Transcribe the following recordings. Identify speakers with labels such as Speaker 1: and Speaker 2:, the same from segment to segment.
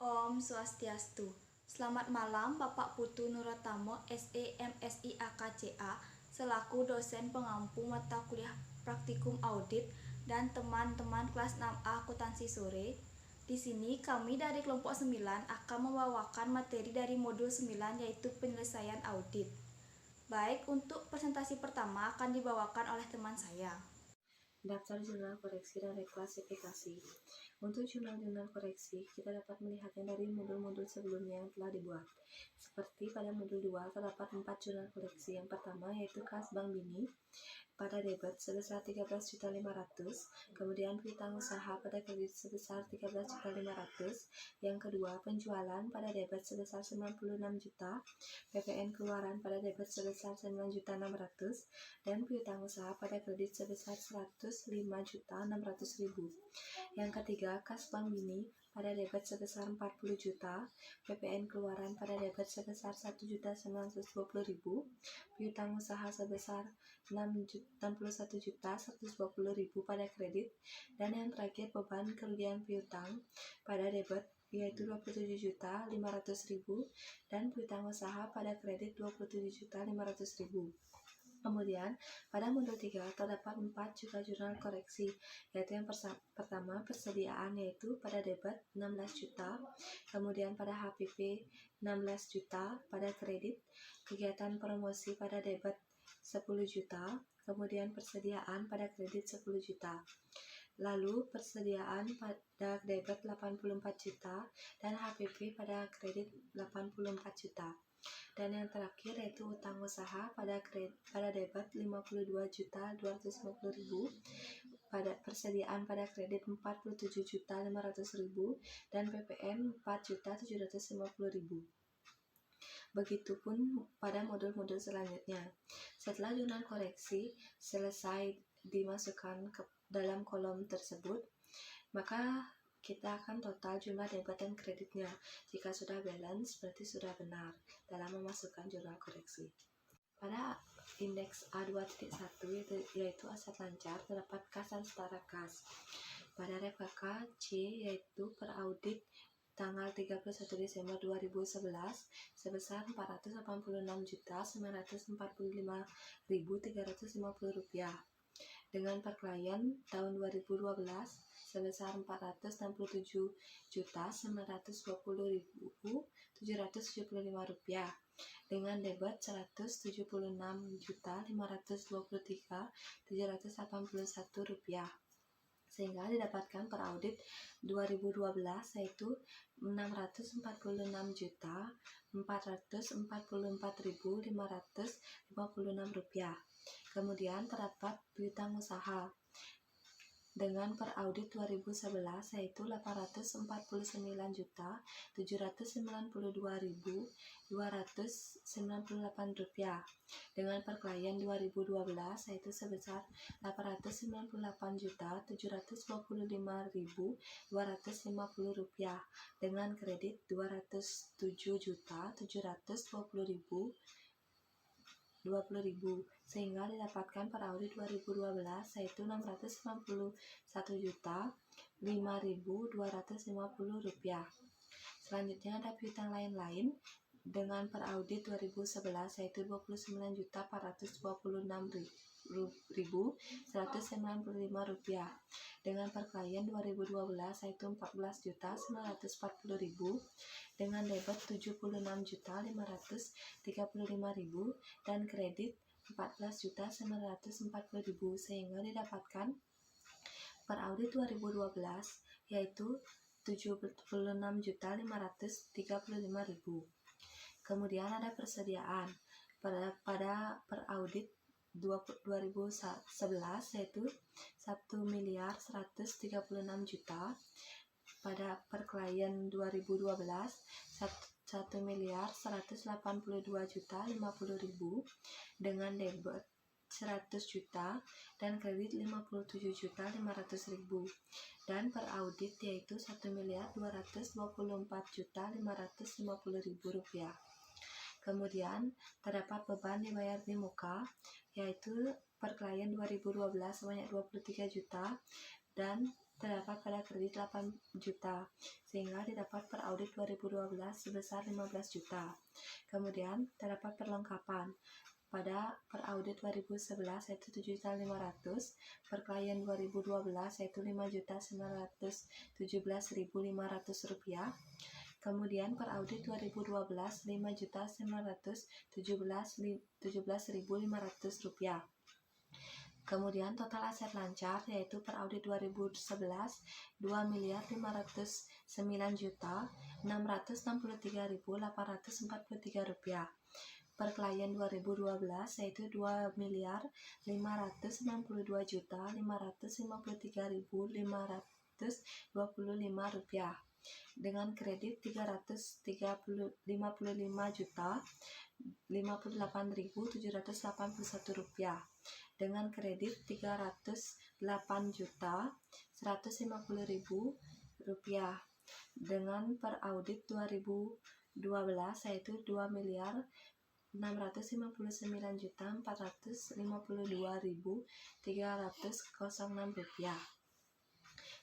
Speaker 1: Om Swastiastu. Selamat malam Bapak Putu Nuratamo SE MSI AKCA selaku dosen pengampu mata kuliah praktikum audit dan teman-teman kelas 6A akuntansi sore. Di sini kami dari kelompok 9 akan membawakan materi dari modul 9 yaitu penyelesaian audit. Baik, untuk presentasi pertama akan dibawakan oleh teman saya.
Speaker 2: Daftar jurnal koreksi dan reklasifikasi. Untuk jurnal-jurnal koreksi, kita dapat melihatnya dari modul-modul sebelumnya yang telah dibuat. Seperti pada modul 2 terdapat 4 jurnal koreksi. Yang pertama yaitu kas Bank Bini pada debit sebesar 13.500.000, kemudian piutang usaha pada kredit sebesar 13.500.000. Yang kedua, penjualan pada debit sebesar 96 juta, PPN keluaran pada debit sebesar 9.600.000, dan piutang usaha pada kredit sebesar 105.600.000. Yang ketiga, kas Bank Bini pada debit sebesar 40 juta, PPN keluaran pada debit sebesar 1.920.000, piutang usaha sebesar 61.120.000 pada kredit, dan yang terakhir beban kerugian piutang pada debit yaitu 27.500.000 dan piutang usaha pada kredit 27.500.000. Kemudian, pada modul 3 terdapat 4 juga jurnal koreksi, yaitu yang pertama persediaan yaitu pada debit 16 juta, kemudian pada HPP 16 juta, pada kredit kegiatan promosi pada debit 10 juta, kemudian persediaan pada kredit 10 juta. Lalu persediaan pada debit 84 juta dan HPP pada kredit 84 juta. Dan yang terakhir yaitu utang usaha pada debit 52.250.000, pada persediaan pada kredit 47.500.000 dan PPN 4.750.000. Begitupun pada modul-modul selanjutnya. Setelah jurnal koreksi selesai dimasukkan ke dalam kolom tersebut, maka kita akan total jumlah debit dan kreditnya. Jika sudah balance, berarti sudah benar dalam memasukkan jurnal koreksi. Pada indeks A2.1 yaitu aset lancar, terdapat kas dan setara kas. Pada RKK C yaitu per audit tanggal 31 Desember 2011 sebesar Rp489.945.350 dengan per klien tahun 2012 sebesar Rp469.920.775 dengan debit Rp176.523.781 sehingga didapatkan per audit 2012 yaitu Rp646.444.556. Kemudian terdapat piutang usaha dengan per audit 2011 yaitu Rp849.292.298 dengan per klien 2012 yaitu sebesar Rp898.725.250 dengan kredit Rp207.720.020 sehingga didapatkan per audit 2012 yaitu Rp691.5.250. Selanjutnya ada piutang lain-lain dengan per audit 2011 yaitu Rp29.426.195 dengan per klien 2012 yaitu Rp14.940.000 dengan debit Rp76.535.000 dan kredit Rp14.940.000 sehingga didapatkan per audit 2012 yaitu Rp76.535.000. Kemudian ada persediaan pada per audit 2011 yaitu Rp1.136.000.000, pada per klien 2012 Rp1.182.050.000 dengan debit 100 juta dan kredit Rp57.500.000 dan per audit yaitu Rp1.224.550.000. Kemudian terdapat beban dibayar di muka yaitu per klien 2012 sebanyak 23 juta dan terdapat pada kredit 8 juta, sehingga didapat per audit 2012 sebesar 15 juta. Kemudian terdapat perlengkapan. Pada per audit 2011 yaitu 7.500.000, per klien 2012 yaitu 5.917.500 rupiah. Kemudian per audit 2012 5.917.500 rupiah. Kemudian total aset lancar yaitu per audit 2011 2.909.663.843 rupiah. Per klien 2012 yaitu 2.553.555.525 rupiah. Dengan kredit 355.058.781 rupiah. Dengan kredit 308.150.000 rupiah. Dengan per audit 2012 yaitu 2.659.452.306 rupiah.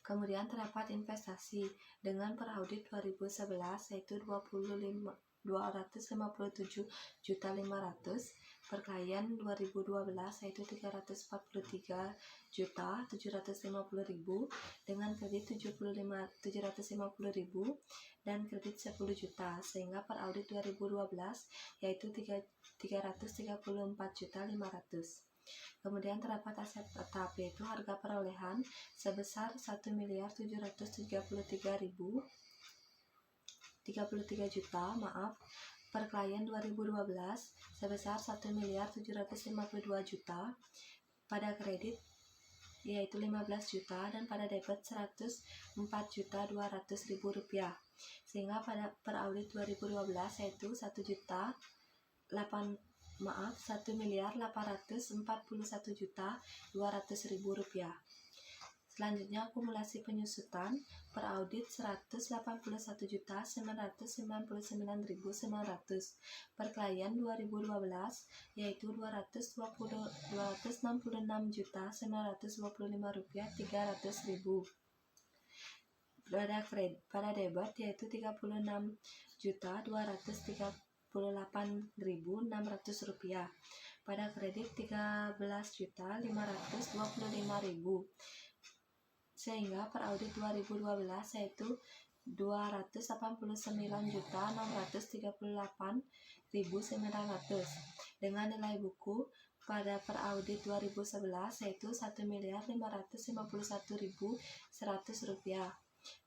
Speaker 2: Kemudian terdapat investasi dengan per audit 2011 yaitu 257.500.000, per klien 2012 yaitu 343.750.000 dengan kredit 750.000 dan kredit 10 juta, sehingga per audit 2012 yaitu 334.500.000. Kemudian terdapat aset tetap yaitu harga perolehan sebesar 1.733 juta, per klien 2012 sebesar 1.752 juta, pada kredit yaitu 15 juta dan pada debit 104.200.000 rupiah, sehingga pada per audit 2012 yaitu 1.841.200.000 rupiah. Selanjutnya akumulasi penyusutan per audit 181.999.900, per klien 2012 yaitu 266.925.300.000 rupiah. Pada debit yaitu 36.238.600 rupiah. Pada kredit 13.525.000, sehingga per audit 2012 yaitu 289.638.900 dengan nilai buku pada per audit 2011 yaitu 1.551.100 rupiah.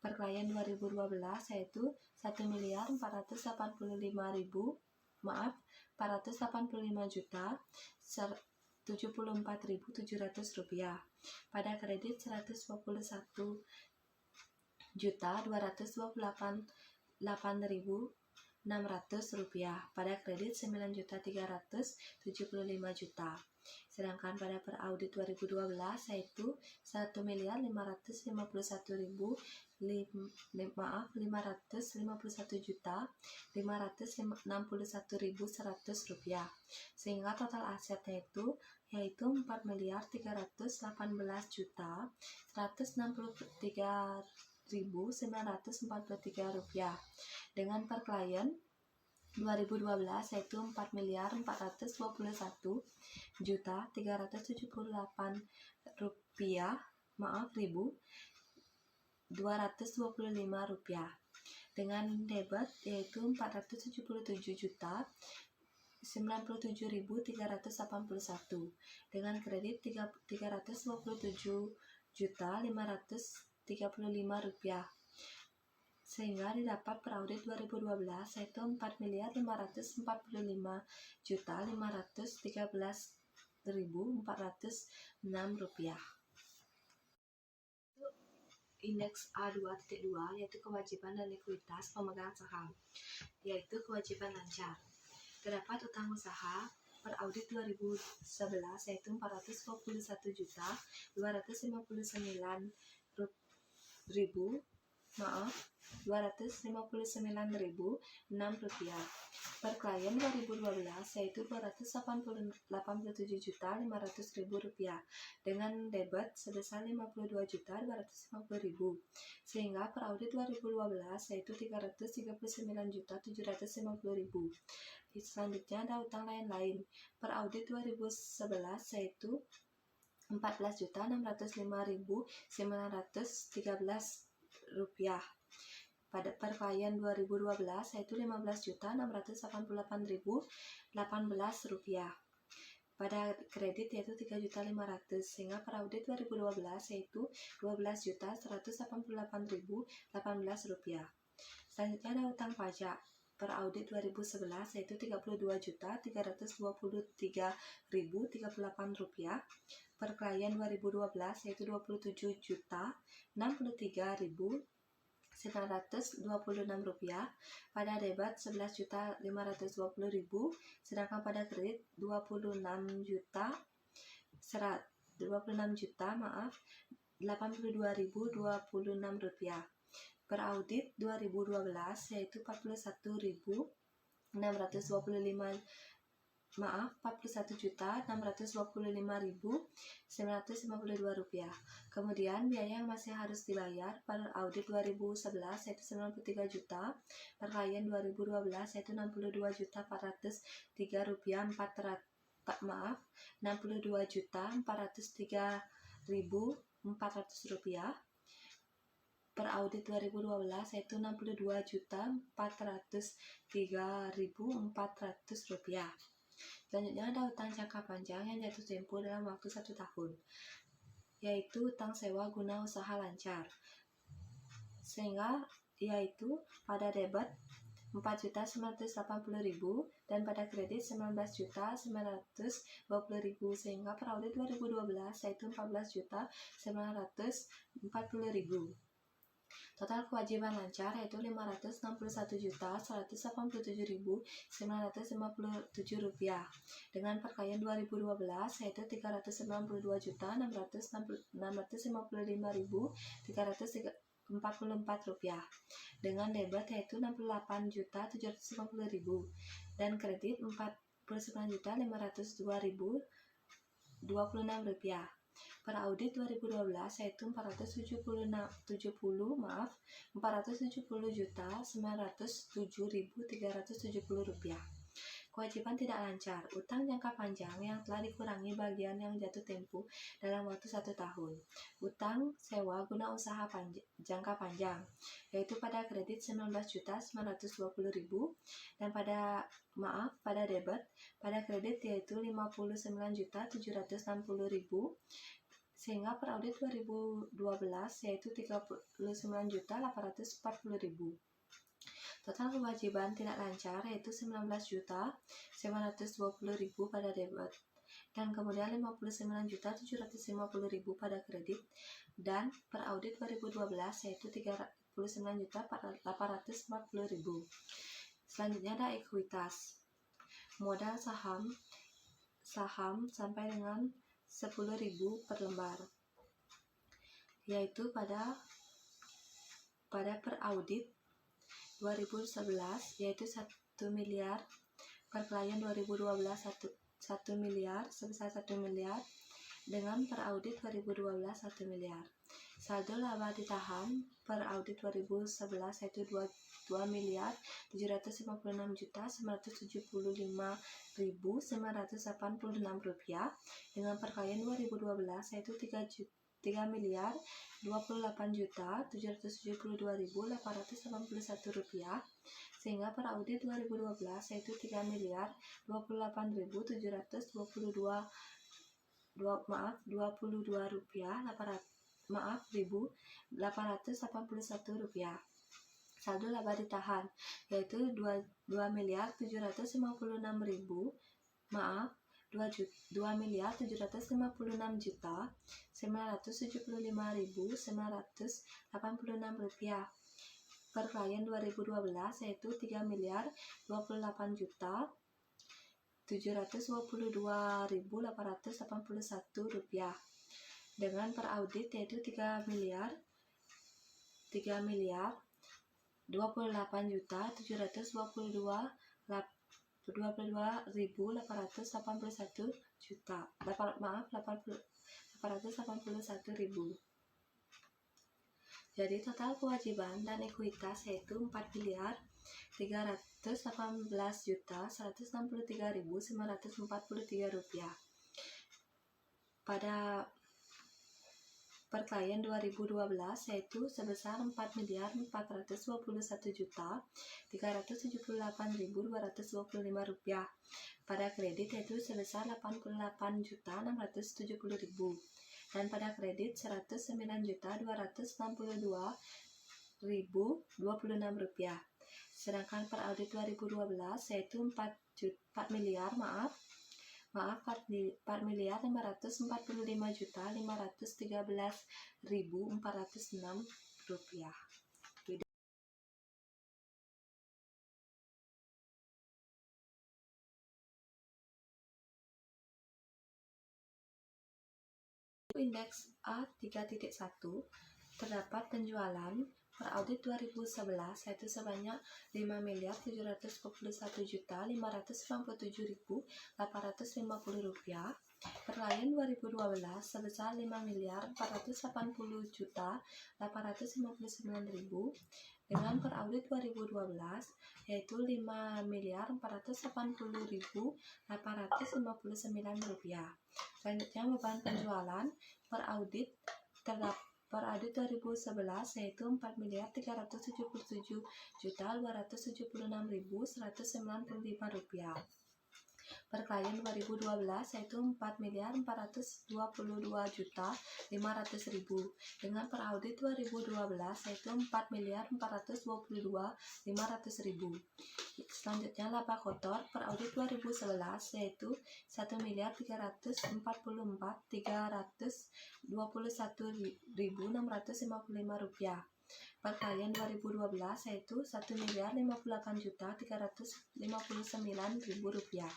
Speaker 2: Per klien 2012 yaitu 485 juta 74.700 rupiah. Pada kredit 121.228.600 rupiah. Pada kredit 9.375 juta. Sedangkan pada per audit 2012 yaitu 551 juta 561.100 rupiah, sehingga total asetnya yaitu 4.318 juta 163.943 rupiah. Dengan per klien 2012 yaitu 4.421 juta 378 rupiah 225 rupiah. Dengan debit yaitu 477 juta 97.381, dengan kredit 327 juta 535 rupiah, sehingga didapat per audit 2012 yaitu 4.545 juta 513.406 rupiah. Indeks A2.2 yaitu kewajiban dan likuiditas pemegang saham, yaitu kewajiban lancar. Terdapat utang usaha per audit 2011 yaitu 421 juta 259.000 Rp259.006. Per klien 2012 yaitu Rp287.500.000 dengan debit sebesar Rp52.250.000, sehingga per audit 2012 yaitu Rp339.750.000. Selanjutnya ada utang lain-lain. Per audit 2011 yaitu Rp14.605.913. Pada per klien 2012 yaitu Rp15.688.018. Pada kredit yaitu Rp3.500.000, sehingga per audit 2012 yaitu Rp12.188.018. Selanjutnya ada utang pajak. Per audit 2011 yaitu Rp32.323.038. Per klien 2012 yaitu Rp27.063.926. Pada debat Rp11.520.000, sedangkan pada kredit Rp26.082.026. Per audit 2012 yaitu Rp41.625.952. Kemudian biaya yang masih harus dibayar per audit 2011 yaitu Rp93 juta, per klien 2012 yaitu Rp62.403.400. Per audit 2012 yaitu Rp62.403.400. Selanjutnya ada utang jangka panjang yang jatuh tempo dalam waktu 1 tahun, yaitu utang sewa guna usaha lancar, sehingga yaitu pada debit Rp4.980.000 dan pada kredit Rp19.920.000, sehingga per audit 2012 yaitu Rp14.940.000. Total kewajiban lancar yaitu Rp561.187.957. Dengan per klien 2012 yaitu Rp392.655.344. Dengan debit yaitu Rp68.750.000 dan kredit Rp49.502.026. Per audit 2012 yaitu Rp470.907.370. Kewajiban tidak lancar, utang jangka panjang yang telah dikurangi bagian yang jatuh tempo dalam waktu 1 tahun. Utang sewa guna usaha jangka panjang, yaitu pada kredit Rp19.920.000 dan pada debit pada kredit yaitu Rp59.760.000, sehingga per audit 2012 yaitu Rp39.840.000. Total kewajiban tidak lancar yaitu Rp19.920.000 pada debit dan kemudian Rp59.750.000 pada kredit, dan per audit 2012 yaitu Rp39.840.000. Selanjutnya ada ekuitas. Modal saham sampai dengan 10.000 per lembar, yaitu pada per audit 2011 yaitu 1 miliar, per klien 2012 1 miliar sebesar 1 miliar, dengan per audit 2012 1 miliar. Saldo laba ditahan per audit 2011 yaitu 2.976.986 dengan per klien 2012 yaitu 3.088.772.881 sehingga per audit 2012 yaitu 3.088.722.881 rupiah. Saldo laba ditahan yaitu 2.756.975.986 rupiah. Per klien 2012 yaitu 3.088.722.881 rupiah. Dengan per audit yaitu 3 miliar 881.000. Jadi total kewajiban dan ekuitas yaitu 4.318.163.943 rupiah. Pada perklien 2012 yaitu sebesar 4.421.378.225 rupiah. Pada kredit yaitu sebesar 88.670.000 dan pada kredit 109.262.026 rupiah. Sedangkan per audit 2012 yaitu 4.545.513.406 rupiah. Indeks A3.1 terdapat penjualan per audit 2011 yaitu sebanyak 5.791.597.850 rupiah. Perklien 2012 sebesar 5.480.859.000 dengan per audit 2012 yaitu 5.480.859 rupiah. Selanjutnya beban penjualan per audit 2011 yaitu 4.377.276.195 rupiah. Per klien 2012 yaitu 4.422.500.000 dengan per audit 2012 yaitu 4.422.500.000. Selanjutnya laba kotor per audit 2011 yaitu 1.304.321.655 rupiah. Per klien 2012 yaitu 1.058.359.000 rupiah.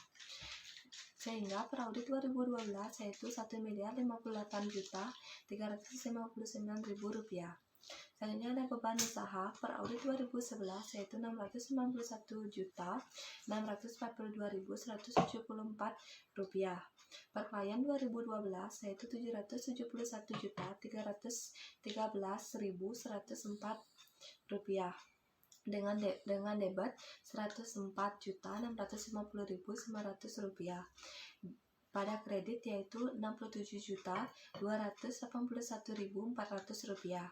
Speaker 2: Sehingga per audit 2012 yaitu 1.058.359.000 rupiah. Selanjutnya ada beban usaha per audit 2011 yaitu 691.642.174 rupiah. Per klien 2012 yaitu 771.313.104 rupiah. Dengan debit 104.650.900 rupiah. Pada kredit yaitu 67.281.400 rupiah.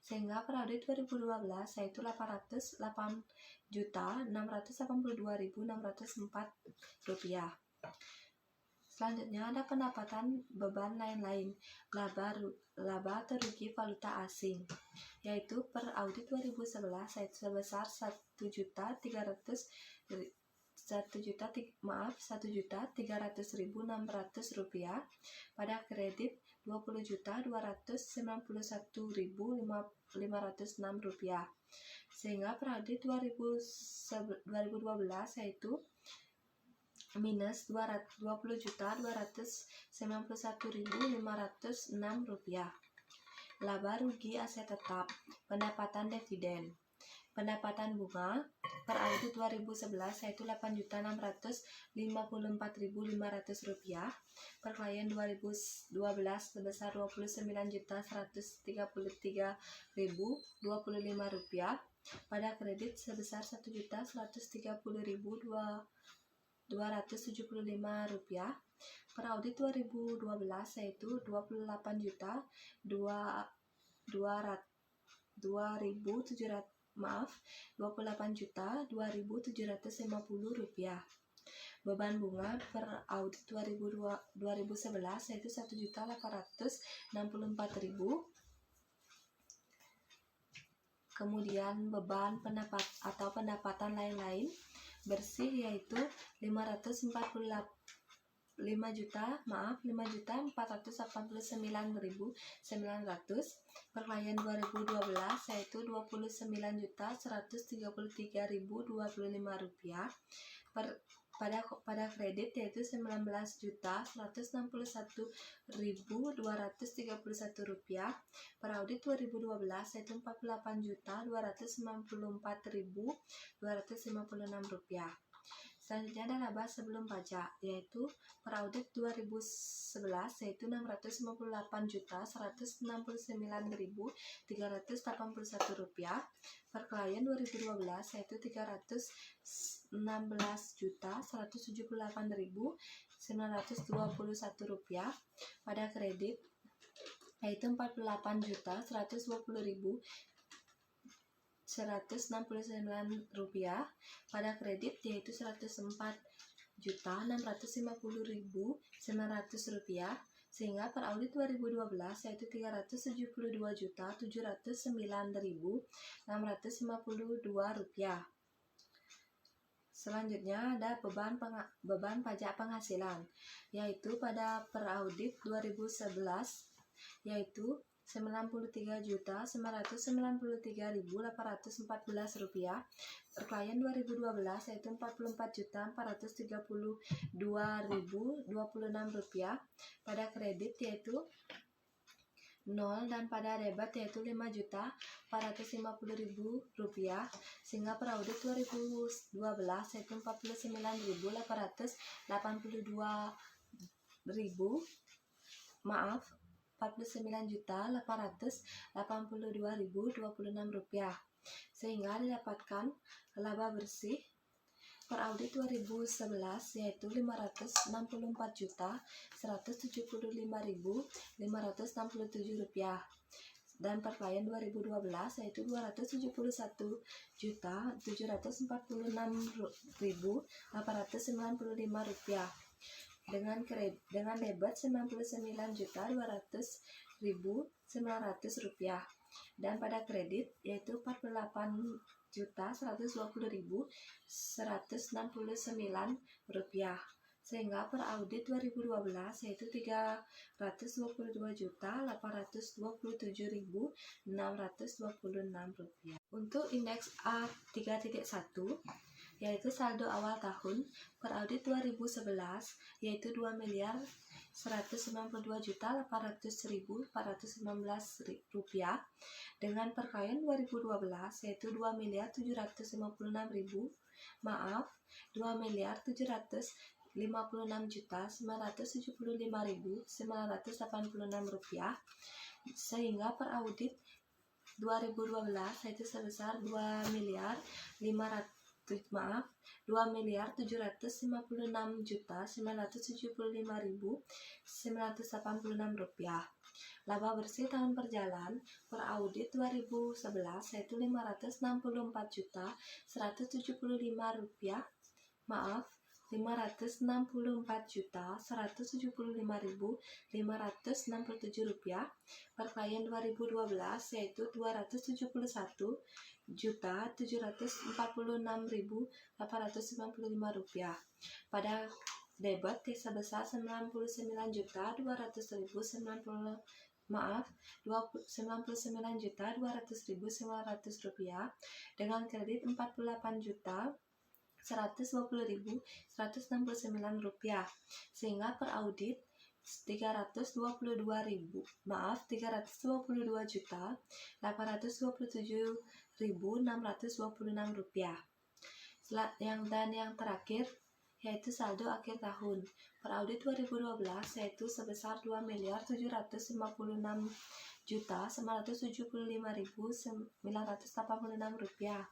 Speaker 2: Sehingga per audit 2012 yaitu 800.682.604 rupiah. Selanjutnya ada pendapatan beban lain-lain, laba atau rugi valuta asing, yaitu per audit 2011 yaitu sebesar 1.300.600 rupiah. Pada kredit 20.291.506 rupiah. Sehingga per audit 2012 yaitu minus 20.291.506 rupiah. Laba rugi aset tetap, pendapatan dividen, pendapatan bunga per audit 2011 yaitu 8.654.500 rupiah. Per klien 2012 sebesar 29.133.025 rupiah. Pada kredit sebesar 1.130.275 rupiah. Per audit 2012 yaitu 28.2.750 rupiah. Beban bunga per audit 2011 yaitu 1.864.000. Kemudian beban pendapatan lain-lain bersih yaitu 5.489.900. Per klien 2012 yaitu 29.133.025 rupiah. Per pada kredit yaitu Rp19.161.231, per audit 2012 yaitu Rp48.294.256. Selanjutnya ada laba sebelum pajak, yaitu per audit 2011 yaitu Rp658.369.381, per klien 2012 yaitu Rp316.178.921, pada kredit yaitu Rp48.120.169, pada kredit yaitu Rp104.650.900, sehingga per audit 2012 yaitu Rp372.709.652. Selanjutnya ada beban pajak penghasilan, yaitu pada per audit 2011 yaitu Rp94.993.814, per klien 2012 yaitu Rp44.432.026, pada kredit yaitu 0 dan pada debit yaitu Rp5.450.000, sehingga per audit 2012 yaitu Rp49.882.026, sehingga didapatkan laba bersih per audit 2011 yaitu Rp565.175.567, dan per klien 2012 yaitu Rp271.746.895, dengan debit Rp99.200.900, dan pada kredit yaitu Rp48.169.000, sehingga per audit 2012 yaitu Rp322.827.626. Untuk indeks A3.1 yaitu saldo awal tahun per audit 2011 yaitu Rp2.192.800.419, dengan per klien 2012 yaitu Rp2.756.975.986, sehingga per audit 2012 yaitu sebesar Rp2.756.975.986. Laba bersih tahun berjalan per audit 2011 yaitu Rp564.175.567, per klien 2012 yaitu Rp271.746.895, pada debit sebesar Rp99.200.900, dengan kredit Rp48.120.169, sehingga per audit Rp322.827.626. Yang terakhir yaitu saldo akhir tahun per audit 2012 yaitu sebesar Rp2.975.986,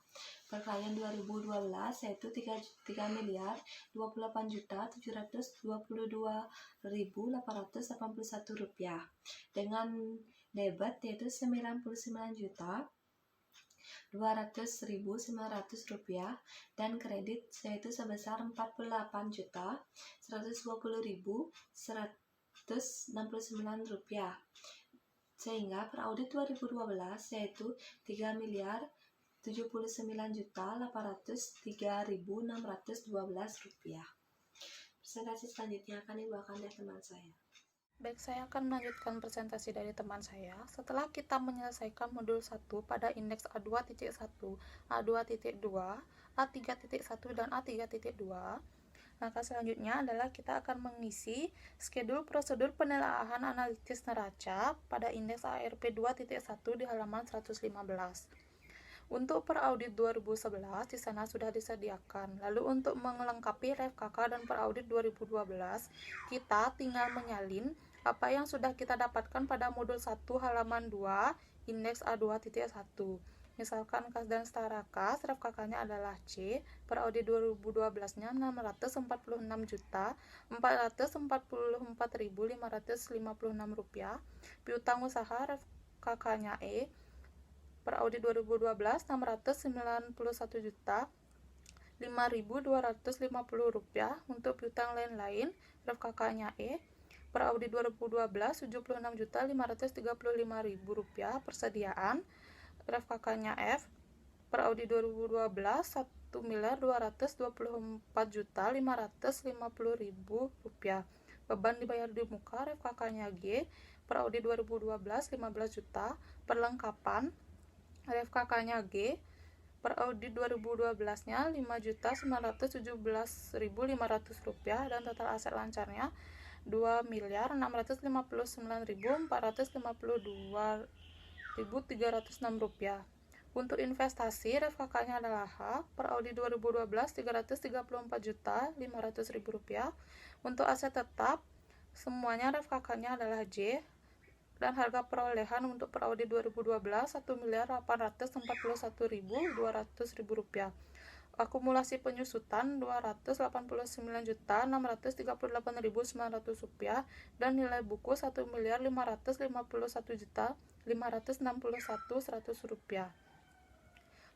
Speaker 2: per klien 2012 yaitu Rp3.322.881, dengan debit yaitu Rp99.200.900, dan kredit yaitu sebesar Rp4.8.120.169, sehingga per audit 2012 yaitu Rp3.079.803.612. Presentasi selanjutnya akan dibawakan oleh teman saya.
Speaker 1: Baik, saya akan melanjutkan presentasi dari teman saya. Setelah kita menyelesaikan modul 1 pada indeks A2.1, A2.2, A3.1, dan A3.2,
Speaker 3: Langkah selanjutnya adalah kita akan mengisi schedule prosedur penelaahan analitis neraca pada indeks ARP 2.1 di halaman 115. Untuk peraudit 2011 di sana sudah disediakan. Lalu untuk melengkapi REFKK dan peraudit 2012, kita tinggal menyalin apa yang sudah kita dapatkan pada modul 1 halaman 2 indeks A2.1. Misalkan kas dan setara kas, REFKK-nya adalah C, peraudit 2012-nya 646.444.556 rupiah, piutang usaha REFKK-nya E, peraudit 2012 691.5.250 rupiah. Untuk piutang lain-lain REFKK-nya E, peraudit 2012 76.535.000 rupiah. Persediaan REFKK-nya F, peraudit 2012 1.224.550.000 rupiah. Beban dibayar di muka REFKK-nya G, peraudit 2012 15 juta. Perlengkapan REFKK-nya G, peraudit 2012-nya 5.917.500 rupiah dan total aset lancarnya 2.659.452.306 rupiah. Untuk investasi REFKK-nya adalah H, peraudit 2012 334.500.000 rupiah. Untuk aset tetap semuanya REFKK-nya adalah J, dan harga perolehan untuk peraudit 2012 1.841.200.000 rupiah. Akumulasi penyusutan 289.638.900 rupiah dan nilai buku 1.551.561.100 rupiah.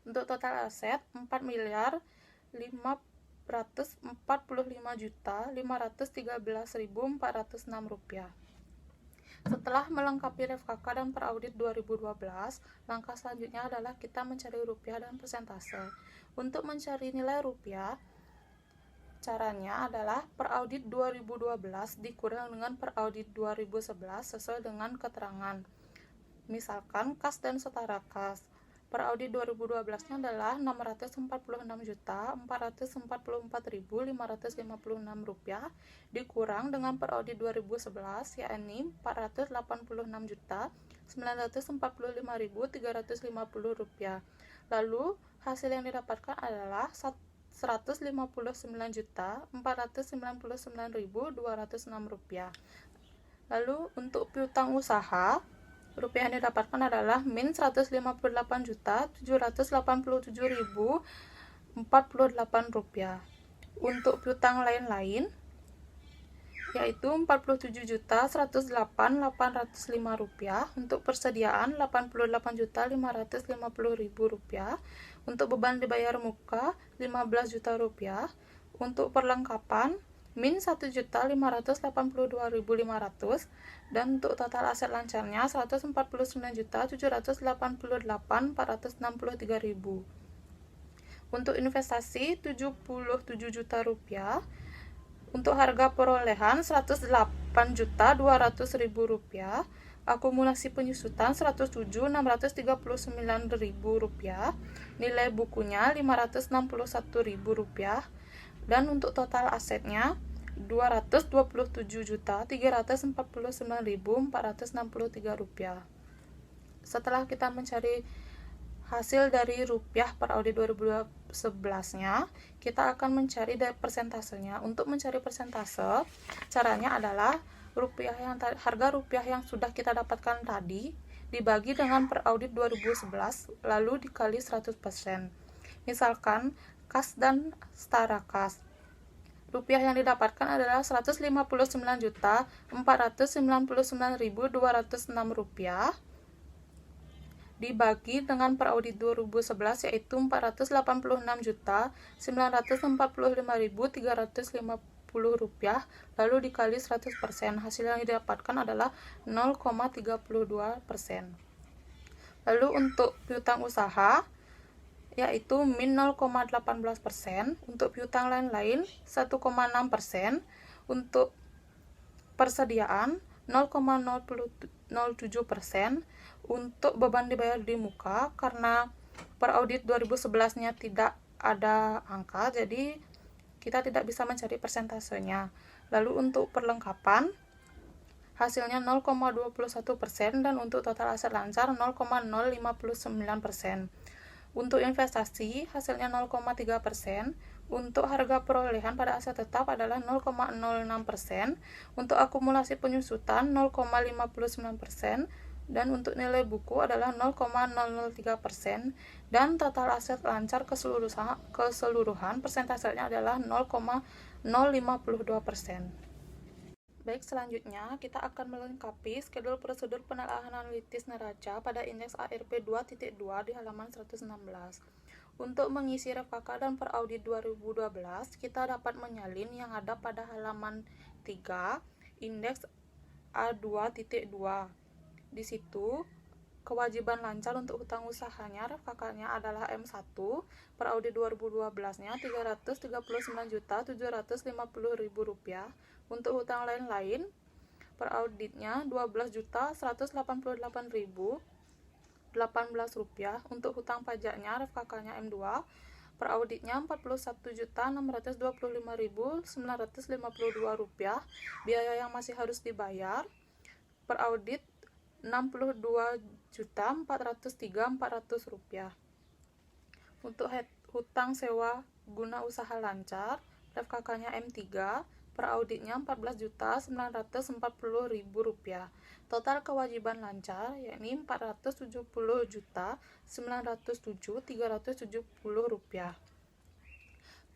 Speaker 3: Untuk total aset 4.545.513.406 rupiah. Setelah melengkapi REFKK dan peraudit 2012, langkah selanjutnya adalah kita mencari rupiah dan persentase. Untuk mencari nilai rupiah, caranya adalah peraudit 2012 dikurang dengan peraudit 2011 sesuai dengan keterangan. Misalkan kas dan setara kas. Peraudit 2012-nya adalah 646.444.556 rupiah dikurang dengan peraudit 2011 yakni 489.945.350 rupiah. Lalu hasil yang didapatkan adalah 159.499.206 rupiah. Lalu untuk piutang usaha, rupiah yang didapatkan adalah min 158.787.048 rupiah. Untuk piutang lain-lain yaitu 47.108.805 rupiah. Untuk persediaan 88.550.000 rupiah. Untuk beban dibayar muka 15 juta rupiah. Untuk perlengkapan min 1.582.500 dan untuk total aset lancarnya 149.788.463.000. Untuk investasi 77 juta rupiah. Untuk harga perolehan 108.200.000 rupiah. Akumulasi penyusutan 107.639.000 rupiah. Nilai bukunya 561.000 rupiah. Dan untuk total asetnya 227.349.463 rupiah. Setelah kita mencari hasil dari rupiah peraudit 2011-nya, kita akan mencari dari persentasenya. Untuk mencari persentase, caranya adalah harga rupiah yang sudah kita dapatkan tadi dibagi dengan peraudit 2011 lalu dikali 100%. Misalkan kas dan setara kas. Rupiah yang didapatkan adalah 159.499.206 rupiah dibagi dengan peraudit 2011 yaitu 489.945.350 rupiah lalu dikali 100%. Hasil yang didapatkan adalah 0,32%. Lalu untuk piutang usaha yaitu min 0,18%, untuk piutang lain-lain 1,6%, untuk persediaan 0,007%, untuk beban dibayar di muka karena peraudit 2011-nya tidak ada angka, jadi kita tidak bisa mencari persentasenya. Lalu untuk perlengkapan, hasilnya 0,21% dan untuk total aset lancar 0,059%. Untuk investasi, hasilnya 0,3%. Untuk harga perolehan pada aset tetap adalah 0,06%. Untuk akumulasi penyusutan 0,59%. Dan untuk nilai buku adalah 0,003%. Dan total aset lancar keseluruhan persentasenya adalah 0,052%. Baik, selanjutnya kita akan melengkapi schedule prosedur penelaahan analitis neraca pada indeks ARP 2.2 di halaman 116. Untuk mengisi RFKK dan peraudit 2012, kita dapat menyalin yang ada pada halaman 3, indeks A2.2. Di situ, kewajiban lancar untuk hutang usahanya RFKK-nya adalah M1, peraudit 2012-nya Rp339.750.000. Untuk hutang lain-lain, perauditnya Rp12.188.018. Untuk hutang pajaknya RFKK-nya M2, perauditnya Rp41.625.952. Biaya yang masih harus dibayar, peraudit Rp62.403.400. Untuk hutang sewa guna usaha lancar, RFKK-nya M3, perauditnya Rp14.940.000. Total kewajiban lancar yakni Rp470.907.370.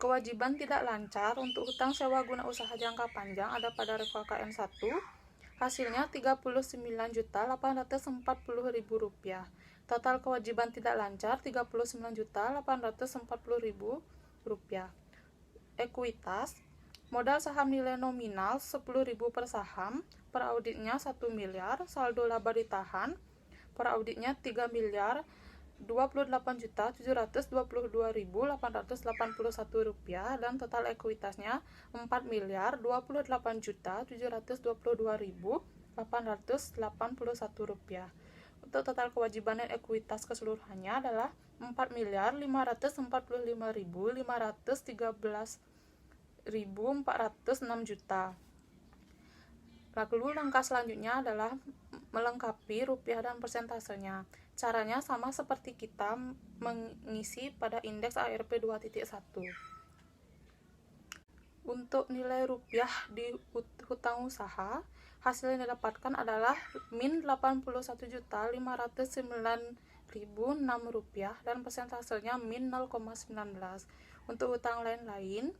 Speaker 3: Kewajiban tidak lancar untuk hutang sewa guna usaha jangka panjang ada pada RFKK M1, hasilnya Rp39.840.000. Total kewajiban tidak lancar Rp39.840.000. Ekuitas, modal saham nilai nominal 10.000 per saham, perauditnya 1 miliar, saldo laba ditahan, perauditnya 3 miliar 28.722.881 rupiah, dan total ekuitasnya 4 miliar 28.722.881 rupiah. Untuk total kewajiban dan ekuitas keseluruhannya adalah 4 miliar 545.513.406 juta. Lalu langkah selanjutnya adalah melengkapi rupiah dan persentasenya. Caranya sama seperti kita mengisi pada indeks ARP 2.1. Untuk nilai rupiah di hutang usaha, hasil yang didapatkan adalah min Rp81.509.006 rupiah dan persentasenya min 0,19. Untuk hutang lain-lain,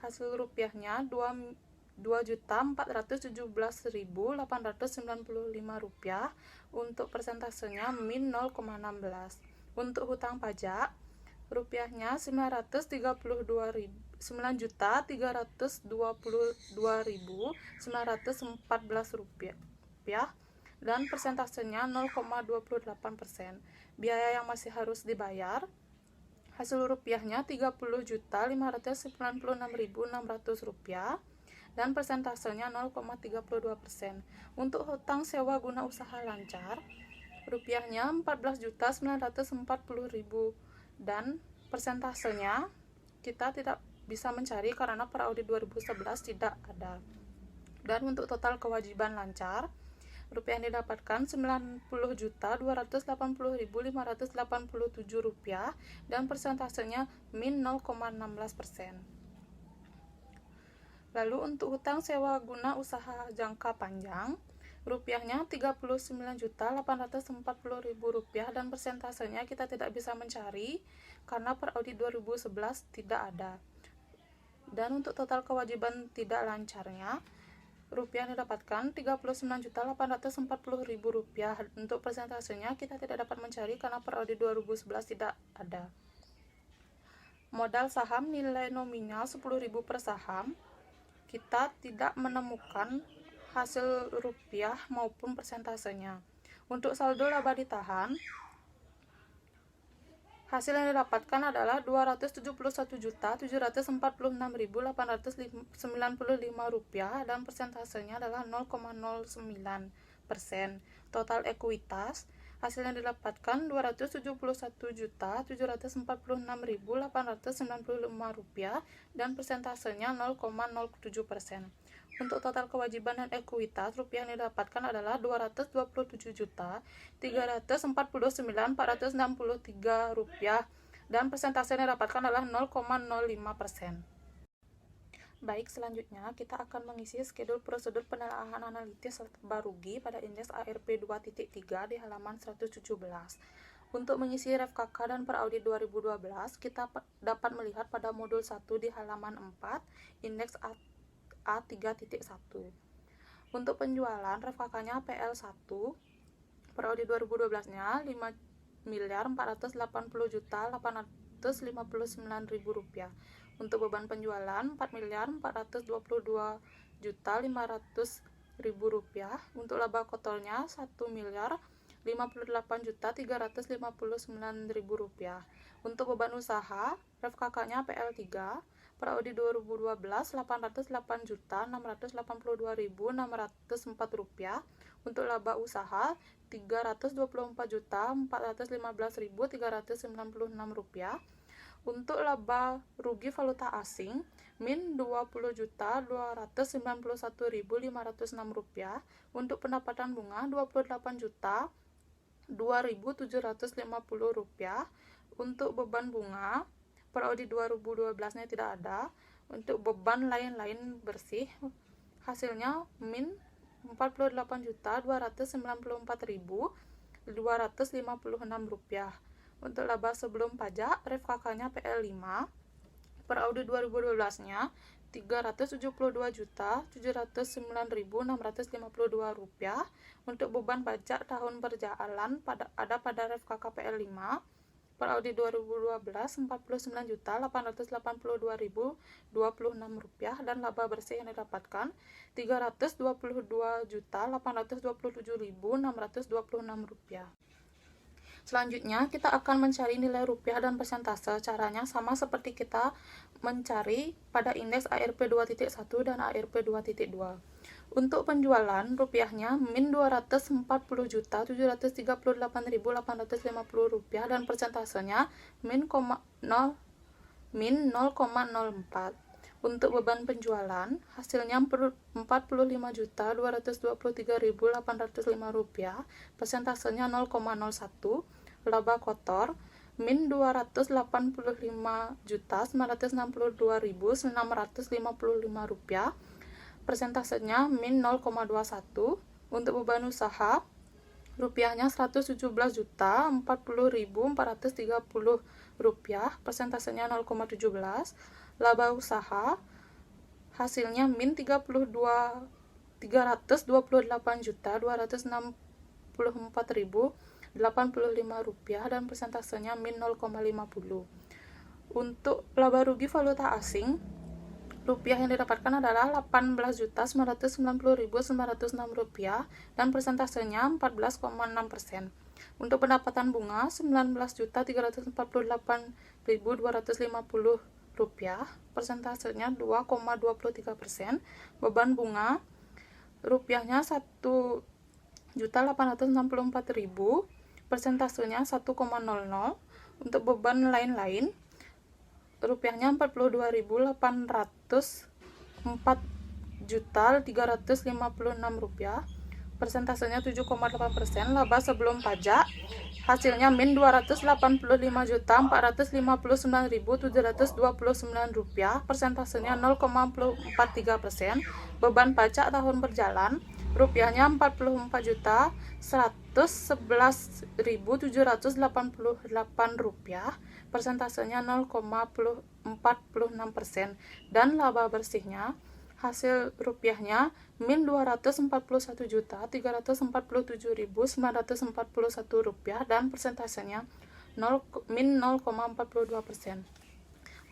Speaker 3: hasil rupiahnya Rp2.417.895 rupiah, untuk persentasenya min 0,16. Untuk hutang pajak, rupiahnya Rp9.322.914 dan persentasenya 0,28%. Biaya yang masih harus dibayar, hasil rupiahnya Rp30.596.600 rupiah dan persentasenya 0,32%. Untuk hutang sewa guna usaha lancar, rupiahnya Rp14.940.000 dan persentasenya kita tidak bisa mencari karena peraudit 2011 tidak ada. Dan untuk total kewajiban lancar, rupiah yang didapatkan Rp90.280.587 dan persentasenya min 0,16%. Lalu untuk hutang sewa guna usaha jangka panjang, rupiahnya Rp39.840.000 dan persentasenya kita tidak bisa mencari karena peraudit 2011 tidak ada. Dan untuk total kewajiban tidak lancarnya, rupiah yang didapatkan Rp39.840.000. Untuk persentasenya kita tidak dapat mencari karena peraudit 2011 tidak ada. Modal saham nilai nominal 10.000 per saham, kita tidak menemukan hasil rupiah maupun persentasenya. Untuk saldo laba ditahan, hasil yang didapatkan adalah Rp271.746.895 dan persentasenya adalah 0,09%. Total ekuitas, Hasilnya didapatkan Rp271.746.895 dan persentasenya 0,07%. Untuk total kewajiban dan ekuitas, rupiah yang didapatkan adalah Rp227.349.463 dan persentase yang didapatkan adalah 0,05%. Baik, selanjutnya kita akan mengisi skedul prosedur penelaahan analitis laba rugi pada indeks ARP 2.3 di halaman 117. Untuk mengisi REF-KK dan peraudit 2012, kita dapat melihat pada modul 1 di halaman 4, indeks A3.1. Untuk penjualan, REF-KK-nya PL1, peraudit 2012-nya Rp5.480.859.000. Untuk beban penjualan Rp4.422.500.000. Untuk laba kotornya Rp1.058.359.000. Untuk beban usaha, REF-KK-nya PL3, peraudit 2012 Rp808.882.604. Untuk laba usaha Rp324.415.396. Untuk laba rugi valuta asing min Rp20.291.506. Untuk pendapatan bunga Rp28.2.750. Untuk beban bunga peraudit 2012-nya tidak ada. Untuk beban lain-lain bersih hasilnya min Rp4.894.256. Untuk laba sebelum pajak, REF-KK-nya PL5, peraudit 2012-nya Rp379.709.652. Untuk beban pajak tahun berjalan pada REF-KK PL5, peraudit 2012 Rp49.882.026 dan laba bersih yang didapatkan Rp322.827.626. Selanjutnya, kita akan mencari nilai rupiah dan persentase. Caranya sama seperti kita mencari pada indeks ARP 2.1 dan ARP 2.2. Untuk penjualan, rupiahnya min Rp240.738.850 dan persentasenya min 0,04. Untuk beban penjualan, hasilnya Rp45.223.805, persentasenya 0,01. Laba kotor min Rp285.962.655, persentasenya min 0,21. Untuk beban usaha, rupiahnya Rp117.040.430, persentasenya 0,17. Laba usaha hasilnya min Rp328.264.085 dan persentasenya min 0,50. Untuk laba rugi valuta asing, rupiah yang didapatkan adalah Rp18.990.906 dan persentasenya 14,6%. Untuk pendapatan bunga Rp19.348.250, persentasenya 2,23%. Beban bunga rupiahnya Rp1.864.000, persentasenya 1,00. Untuk beban lain-lain rupiahnya Rp42.356.000, persentasenya 7,8%. Laba sebelum pajak hasilnya min Rp285.459.729, persentasenya 0,43%. Beban pajak tahun berjalan rupiahnya Rp4.411.788, persentasenya 0,46%. Dan laba bersihnya hasil rupiahnya min Rp241.347.941 dan persentasenya min 0,42%.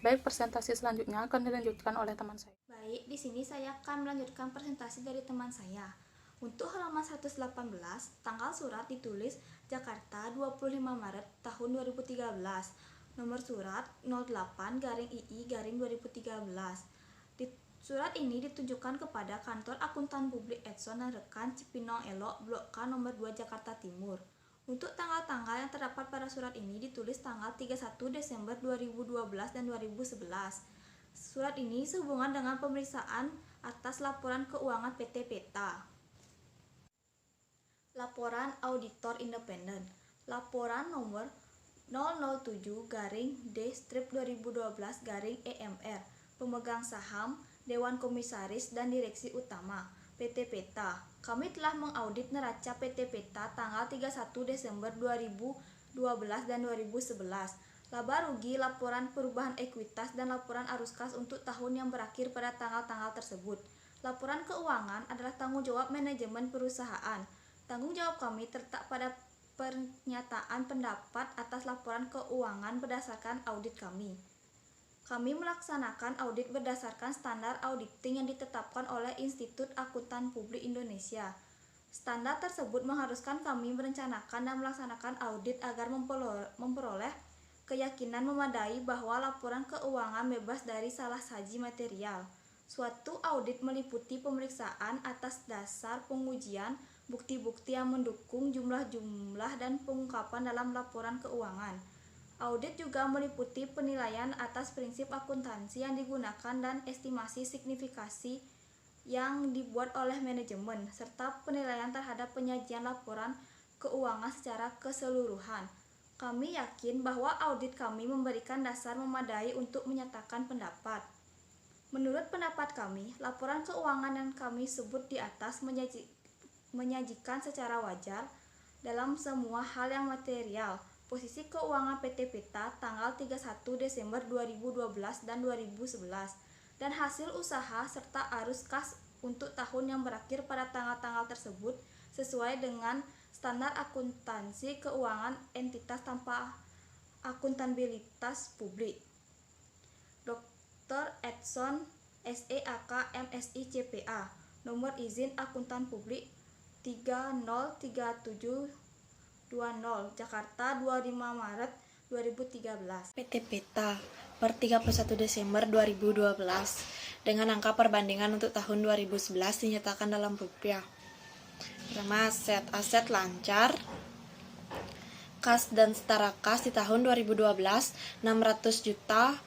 Speaker 3: Baik, presentasi selanjutnya akan dilanjutkan oleh teman saya.
Speaker 1: Baik, di sini saya akan melanjutkan presentasi dari teman saya. Untuk halaman 118, tanggal surat ditulis Jakarta 25 Maret tahun 2013. Nomor surat 08-II-2013. Surat ini ditujukan kepada kantor akuntan publik Edson dan rekan Cipinang Elok, Blok K nomor 2 Jakarta Timur. Untuk tanggal-tanggal yang terdapat pada surat ini ditulis tanggal 31 Desember 2012 dan 2011. Surat ini sehubungan dengan pemeriksaan atas laporan keuangan PT Peta. Laporan Auditor Independen. Laporan nomor 007-D-2012-EMR. Pemegang saham, Dewan Komisaris dan Direksi Utama PT Peta. Kami telah mengaudit neraca PT Peta tanggal 31 Desember 2012 dan 2011. Laba rugi, laporan perubahan ekuitas, dan laporan arus kas untuk tahun yang berakhir pada tanggal-tanggal tersebut. Laporan keuangan adalah tanggung jawab manajemen perusahaan. Tanggung jawab kami terletak pada pernyataan pendapat atas laporan keuangan berdasarkan audit kami. Kami melaksanakan audit berdasarkan standar auditing yang ditetapkan oleh Institut Akuntan Publik Indonesia. Standar tersebut mengharuskan kami merencanakan dan melaksanakan audit agar memperoleh keyakinan memadai bahwa laporan keuangan bebas dari salah saji material. Suatu audit meliputi pemeriksaan atas dasar pengujian bukti-bukti yang mendukung jumlah-jumlah dan pengungkapan dalam laporan keuangan. Audit juga meliputi penilaian atas prinsip akuntansi yang digunakan dan estimasi signifikasi yang dibuat oleh manajemen, serta penilaian terhadap penyajian laporan keuangan secara keseluruhan. Kami yakin bahwa audit kami memberikan dasar memadai untuk menyatakan pendapat. Menurut pendapat kami, laporan keuangan yang kami sebut di atas menyajikan secara wajar dalam semua hal yang material. Posisi keuangan PT Peta tanggal 31 Desember 2012 dan 2011, dan hasil usaha serta arus kas untuk tahun yang berakhir pada tanggal-tanggal tersebut sesuai dengan standar akuntansi keuangan entitas tanpa akuntabilitas publik. Dr. Edson SEAK MSI CPA, nomor izin akuntan publik 303720, Jakarta, 25 Maret 2013.
Speaker 4: PT Peta per 31 Desember 2012 dengan angka perbandingan untuk tahun 2011 dinyatakan dalam rupiah. Pertama, aset lancar. Kas dan setara kas di tahun 2012 600 juta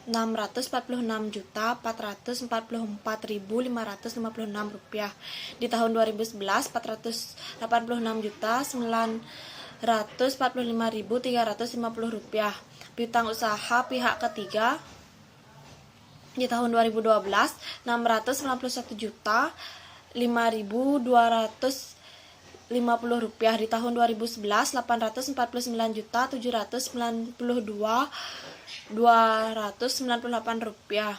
Speaker 4: 646.444.556 rupiah. Di tahun 2011 486.945.350 rupiah. Piutang usaha pihak ketiga di tahun 2012 691.005.250 rupiah. Di tahun 2011 849.792.298 rupiah.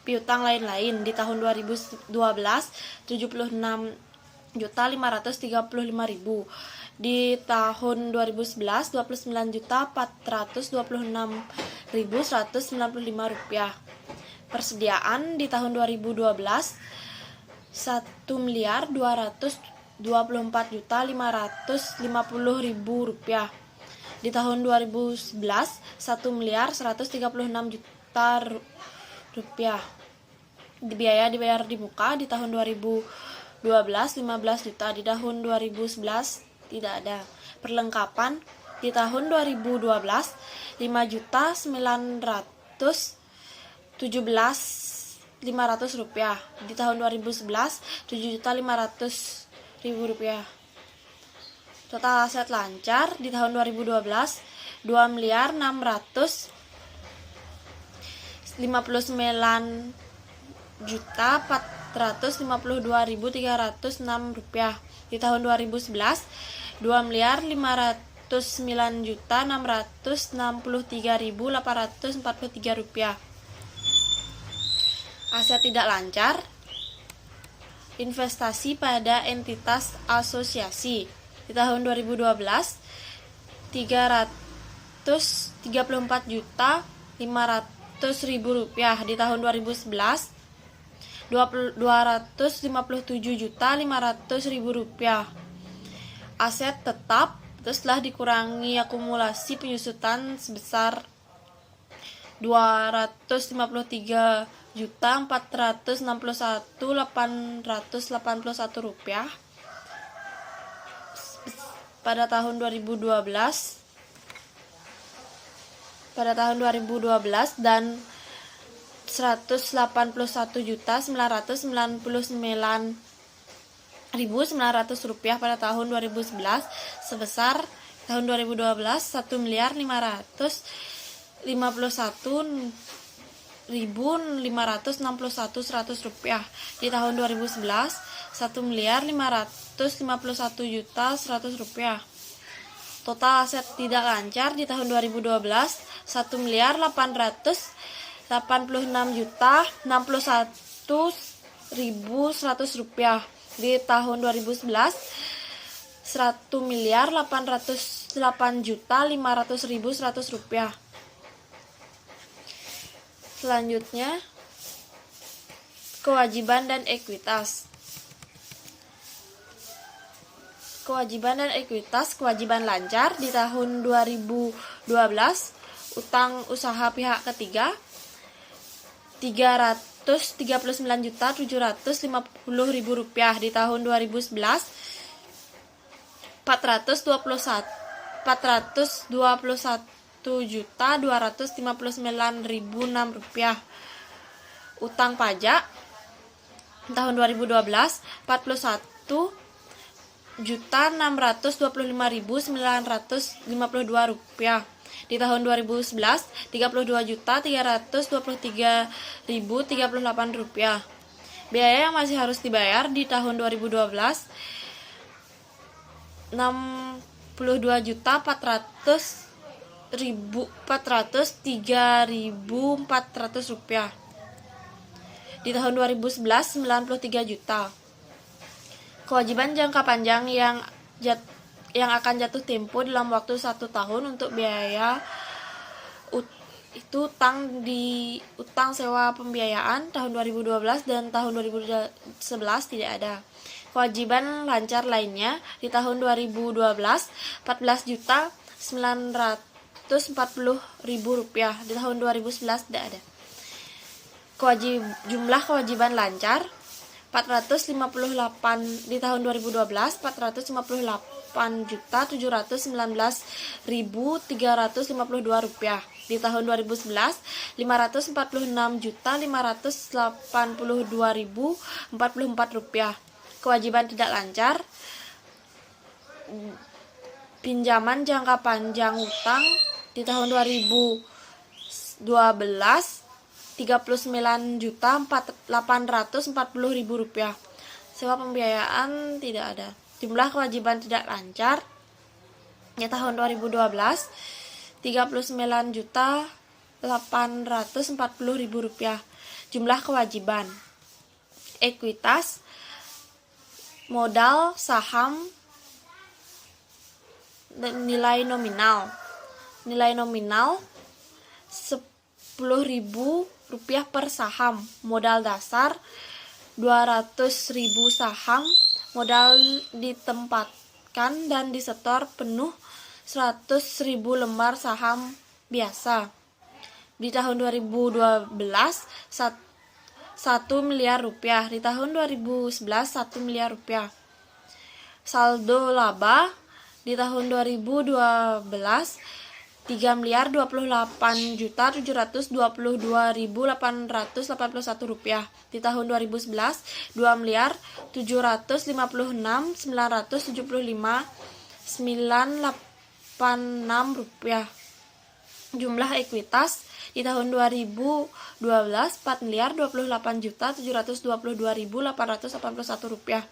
Speaker 4: Piutang lain-lain di tahun 2012 76.535.000. Di tahun 2011 29.426.195 rupiah. Persediaan di tahun 2012 1.224.550.000 rupiah. Di tahun 2011 1.136.000.000 rupiah. Biaya dibayar di muka di tahun 2012 15 juta, di tahun 2011 tidak ada. Perlengkapan di tahun 2012 5.917.500 rupiah. Di tahun 2011 7.500.000 rupiah. Total aset lancar di tahun 2012 2.659.452.306 rupiah. Di tahun 2011 2.509.663.843 rupiah. Aset tidak lancar. Investasi pada entitas asosiasi di tahun 2012 334.500.000 rupiah. Di tahun 2011 257.500.000 rupiah. Aset tetap telah dikurangi akumulasi penyusutan sebesar 253.461.881 rupiah. pada tahun 2012 dan 181.999.900 rupiah pada tahun 2011 sebesar tahun 2012 1.551.561.100 rupiah. Di tahun 2011 1.551.100 rupiah. Total aset tidak lancar di tahun 2012 1.466.061.100 rupiah. Di tahun 2011 1.808.500.100 rupiah. Selanjutnya, kewajiban dan ekuitas. Kewajiban lancar di tahun 2012, utang usaha pihak ketiga 339.750.000 rupiah. Di tahun 2011 421.259.006 rupiah. Utang pajak tahun 2012 41.625.952 rupiah. Di tahun 2011 32.323.038 rupiah. Biaya yang masih harus dibayar di tahun 2012 62.403.400 rupiah. Di tahun 2011 93 juta. Kewajiban jangka panjang yang akan jatuh tempo dalam waktu 1 tahun untuk biaya itu utang sewa pembiayaan tahun 2012 dan tahun 2011 tidak ada. Kewajiban lancar lainnya di tahun 2012 14.940.000 rupiah. Di tahun 2011 tidak ada. Jumlah kewajiban lancar 458 di tahun 2012 458.719.352 rupiah. Di tahun 2011 546.582.044 rupiah. Kewajiban tidak lancar pinjaman jangka panjang utang di tahun 2012 39.840.000 rupiah. Sewa pembiayaan tidak ada. Jumlah kewajiban tidak lancar di tahun 2012 39.840.000 rupiah. Jumlah kewajiban ekuitas modal saham nilai nominal 10.000 rupiah per saham. Modal dasar 200.000 saham. Modal ditempatkan dan disetor penuh 100.000 lembar saham biasa. Di tahun 2012 1 miliar rupiah. Di tahun 2011 1 miliar rupiah. Saldo laba di tahun 2012 3.028.722.881 rupiah. Di tahun 2011 2.075.975.986 rupiah. Jumlah ekuitas di tahun 2012 4.028.722.881 rupiah.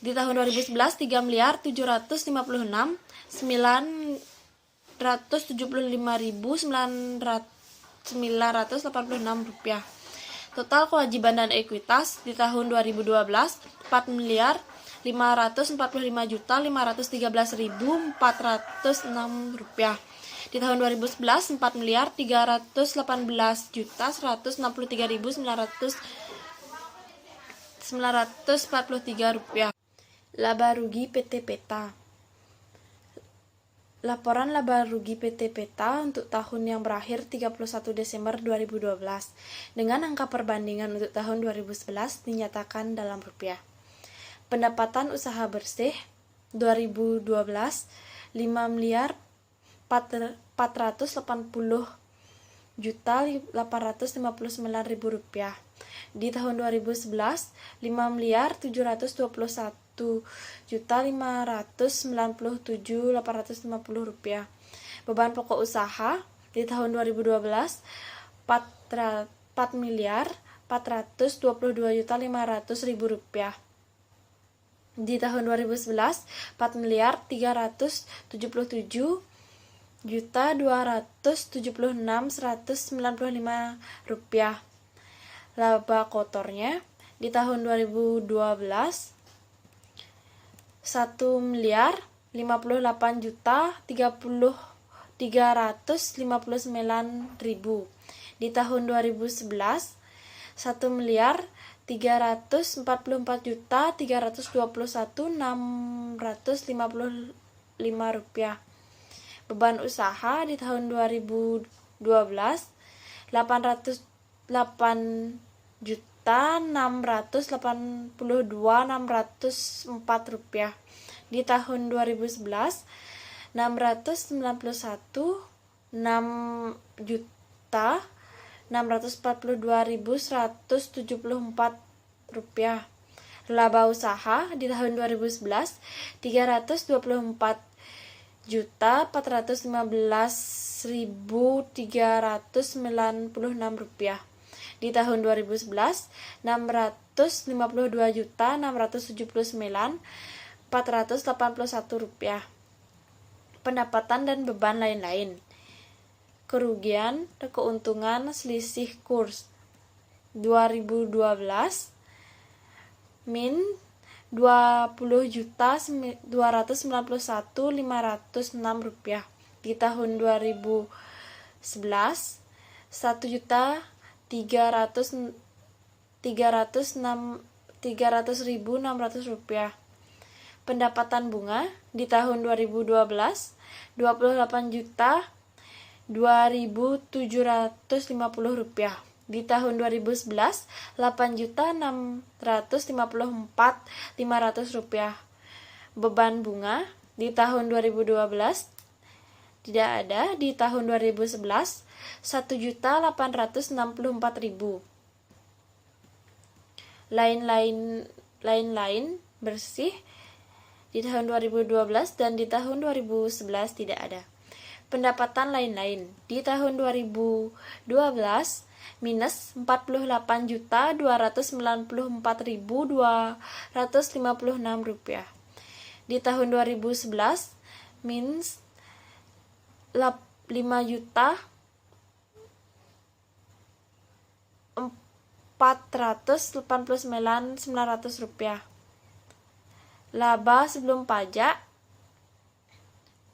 Speaker 4: Di tahun 2011 3.756.976 rupiah. Total kewajiban dan ekuitas di tahun 2012 4.553.513.406 rupiah. Di tahun 2011 4.313.943 rupiah. Laba rugi PT Peta. Laporan laba rugi PT Peta untuk tahun yang berakhir 31 Desember 2012 dengan angka perbandingan untuk tahun 2011 dinyatakan dalam rupiah. Pendapatan usaha bersih 2012 5.480.859.000 rupiah. Di tahun 2011 5.721.597.850 rupiah. Beban pokok usaha di tahun 2012 4.422.500.000 rupiah. Di tahun 2011 4.4.276.195 rupiah. Laba kotornya di tahun 2012 1.058.359.000. Di tahun 2011 1.344.321.655 rupiah. Beban usaha di tahun 2012 8.682.604 rupiah. Di tahun 2011 691.642.174 rupiah. Laba usaha di tahun 2011 324.415.396 rupiah. Di tahun 2011 652.679.481 rupiah. Pendapatan dan beban lain-lain. Kerugian dan keuntungan selisih kurs 2012 min 20.291.506 rupiah. Di tahun 2011 1.300.600 rupiah. Pendapatan bunga di tahun 2012 28.2.750 rupiah. Di tahun 2011 8.654.500 rupiah. Beban bunga di tahun 2012 tidak ada. Di tahun 2011 1.864.000. Lain-lain bersih di tahun 2012 dan di tahun 2011 tidak ada. Pendapatan lain-lain di tahun 2012 minus 48.294.256 rupiah. Di tahun 2011 minus 5.489.900 rupiah. Laba sebelum pajak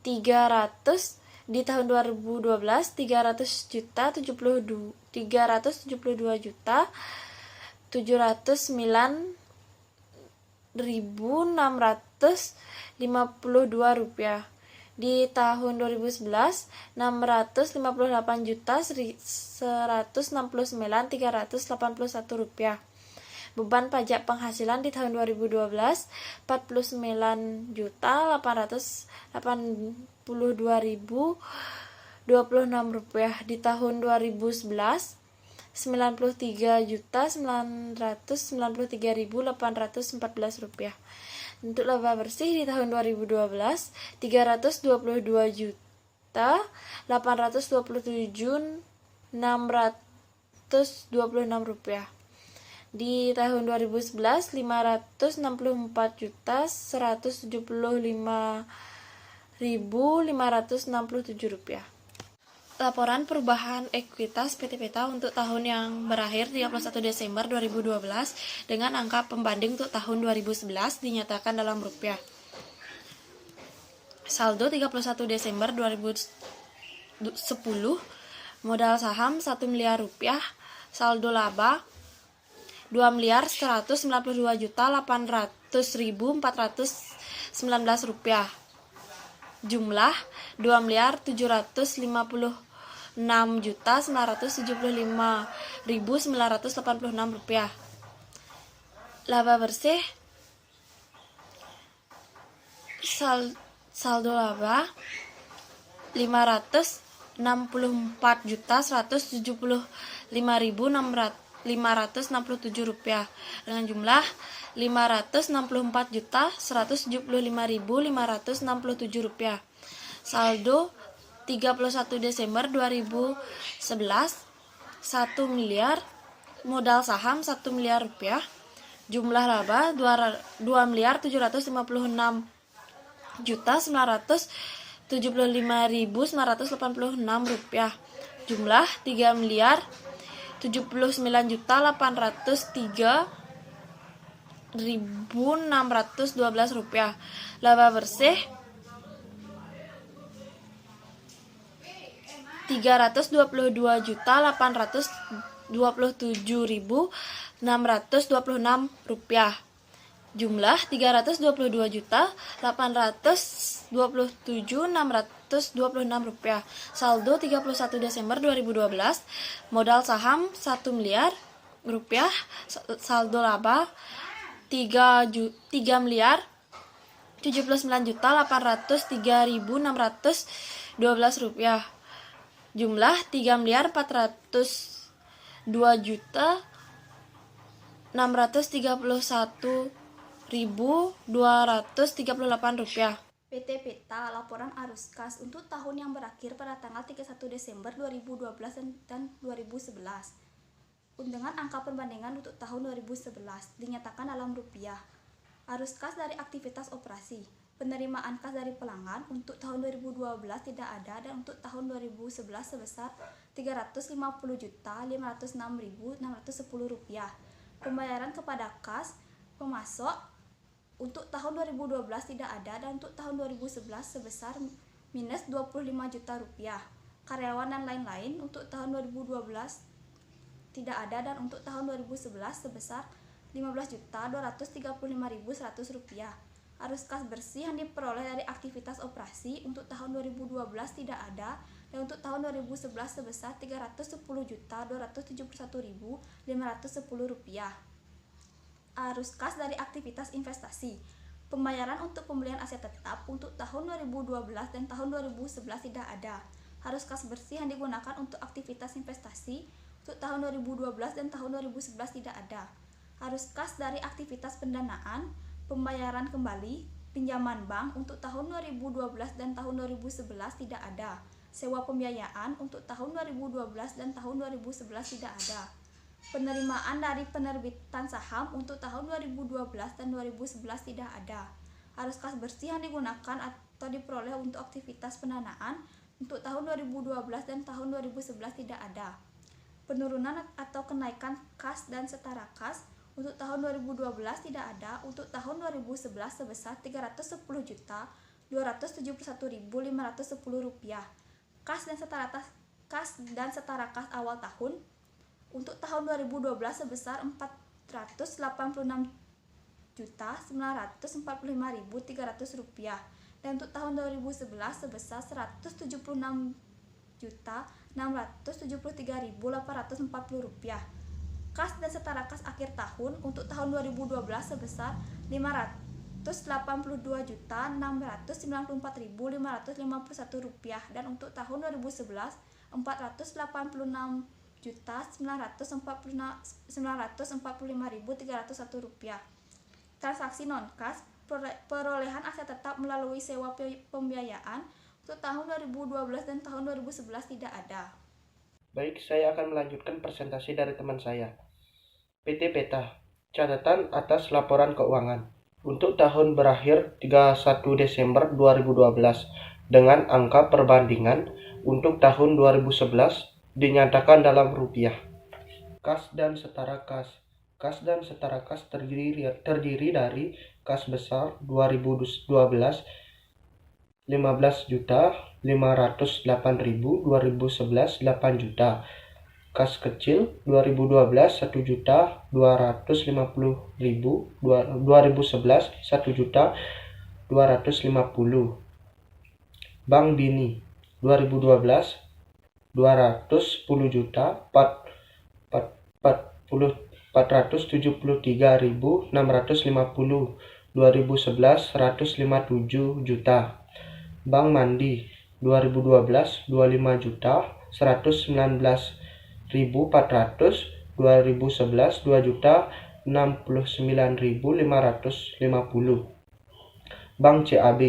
Speaker 4: 300 di tahun 2012 372.652 rupiah. Di tahun 2011 658.169.381 rupiah. Beban pajak penghasilan di tahun 2012 49.882.026 rupiah. Di tahun 2011 93.993.814 rupiah. Untuk laba bersih di tahun 2012 322.827.626 rupiah. Di tahun 2011 564.175.567 rupiah. Laporan perubahan ekuitas PT Peta untuk tahun yang berakhir 31 Desember 2012 dengan angka pembanding untuk tahun 2011 dinyatakan dalam rupiah. Saldo 31 Desember 2010 modal saham 1 miliar rupiah, saldo laba 2.192.800.419 rupiah. Jumlah 2.756.975.986 rupiah. Laba bersih saldo laba 564.175.567 rupiah dengan jumlah 564.175.567 rupiah. Saldo 31 Desember 2011 1 miliar, modal saham 1 miliar rupiah, jumlah laba 2.975.986 rupiah, jumlah 3.079.803.612 rupiah. Laba bersih 322.827.626 rupiah, jumlah 322.827.626 rupiah. Saldo 31 Desember 2012, modal saham 1 miliar rupiah, saldo laba 3.079.803.612 rupiah, jumlah 3.402.631.238 rupiah.
Speaker 1: PT Peta laporan arus kas untuk tahun yang berakhir pada tanggal 31 Desember 2012 dan 2011. Dengan angka perbandingan untuk tahun 2011 dinyatakan dalam rupiah. Arus kas dari aktivitas operasi. Penerimaan kas dari pelanggan untuk tahun 2012 tidak ada dan untuk tahun 2011 sebesar Rp350.506.610. Pembayaran kepada kas pemasok untuk tahun 2012 tidak ada dan untuk tahun 2011 sebesar minus Rp25 juta. Karyawan dan lain-lain untuk tahun 2012 tidak ada dan untuk tahun 2011 sebesar Rp15.235.100. Arus kas bersih yang diperoleh dari aktivitas operasi untuk tahun 2012 tidak ada dan untuk tahun 2011 sebesar Rp310.271.510. Arus kas dari aktivitas investasi. Pembayaran untuk pembelian aset tetap untuk tahun 2012 dan tahun 2011 tidak ada. Arus kas bersih yang digunakan untuk aktivitas investasi untuk tahun 2012 dan tahun 2011 tidak ada. Arus kas dari aktivitas pendanaan, pembayaran kembali, pinjaman bank untuk tahun 2012 dan tahun 2011 tidak ada. Sewa pembiayaan untuk tahun 2012 dan tahun 2011 tidak ada. Penerimaan dari penerbitan saham untuk tahun 2012 dan 2011 tidak ada. Arus kas bersih yang digunakan atau diperoleh untuk aktivitas pendanaan untuk tahun 2012 dan tahun 2011 tidak ada. Penurunan atau kenaikan kas dan setara kas untuk tahun 2012 tidak ada. Untuk tahun 2011 sebesar Rp310.271.510. Kas dan setara kas awal tahun untuk tahun 2012 sebesar Rp485.945.300 dan untuk tahun 2011 sebesar Rp176.673.840. Kas dan setara kas akhir tahun untuk tahun 2012 sebesar Rp584.694.551 dan untuk tahun 2011 Rp486.945.301. Transaksi non-kas, perolehan aset tetap melalui sewa pembiayaan untuk tahun 2012 dan tahun 2011 tidak ada.
Speaker 5: Baik, saya akan melanjutkan presentasi dari teman saya. PT Peta, catatan atas laporan keuangan untuk tahun berakhir 31 Desember 2012 dengan angka perbandingan untuk tahun 2011 dinyatakan dalam rupiah. Kas dan setara kas. Kas dan setara kas terdiri dari kas besar 2012 15 juta 508.000, 2011 8 juta. Kas kecil 2012 1 juta 250.000, 2011 1 juta 250. Bank Bini 2012 210 juta 473.650, 2011 157 juta. Bank Mandi 2012 25 juta 119.400, 2011 2 juta 69.550. Bank CAB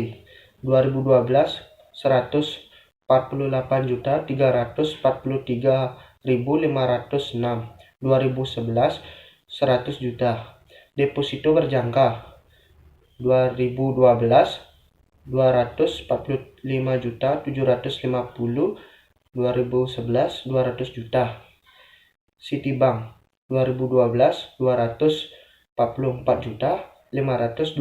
Speaker 5: 2012 148 juta 343.506, 2011 100 juta. Deposito berjangka 2012 245 juta 750, 2011 200 juta. Citibank 2012 244 juta 525.000,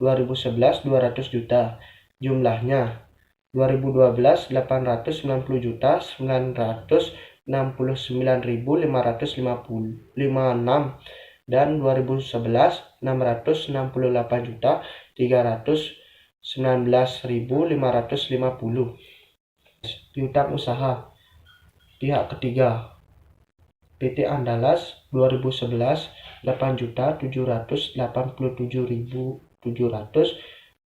Speaker 5: 2011 200 juta. Jumlahnya 2012 890 juta 969.556 dan 2011 668 juta 319.550. Piutang usaha pihak ketiga PT Andalas 2011 8 juta 787.700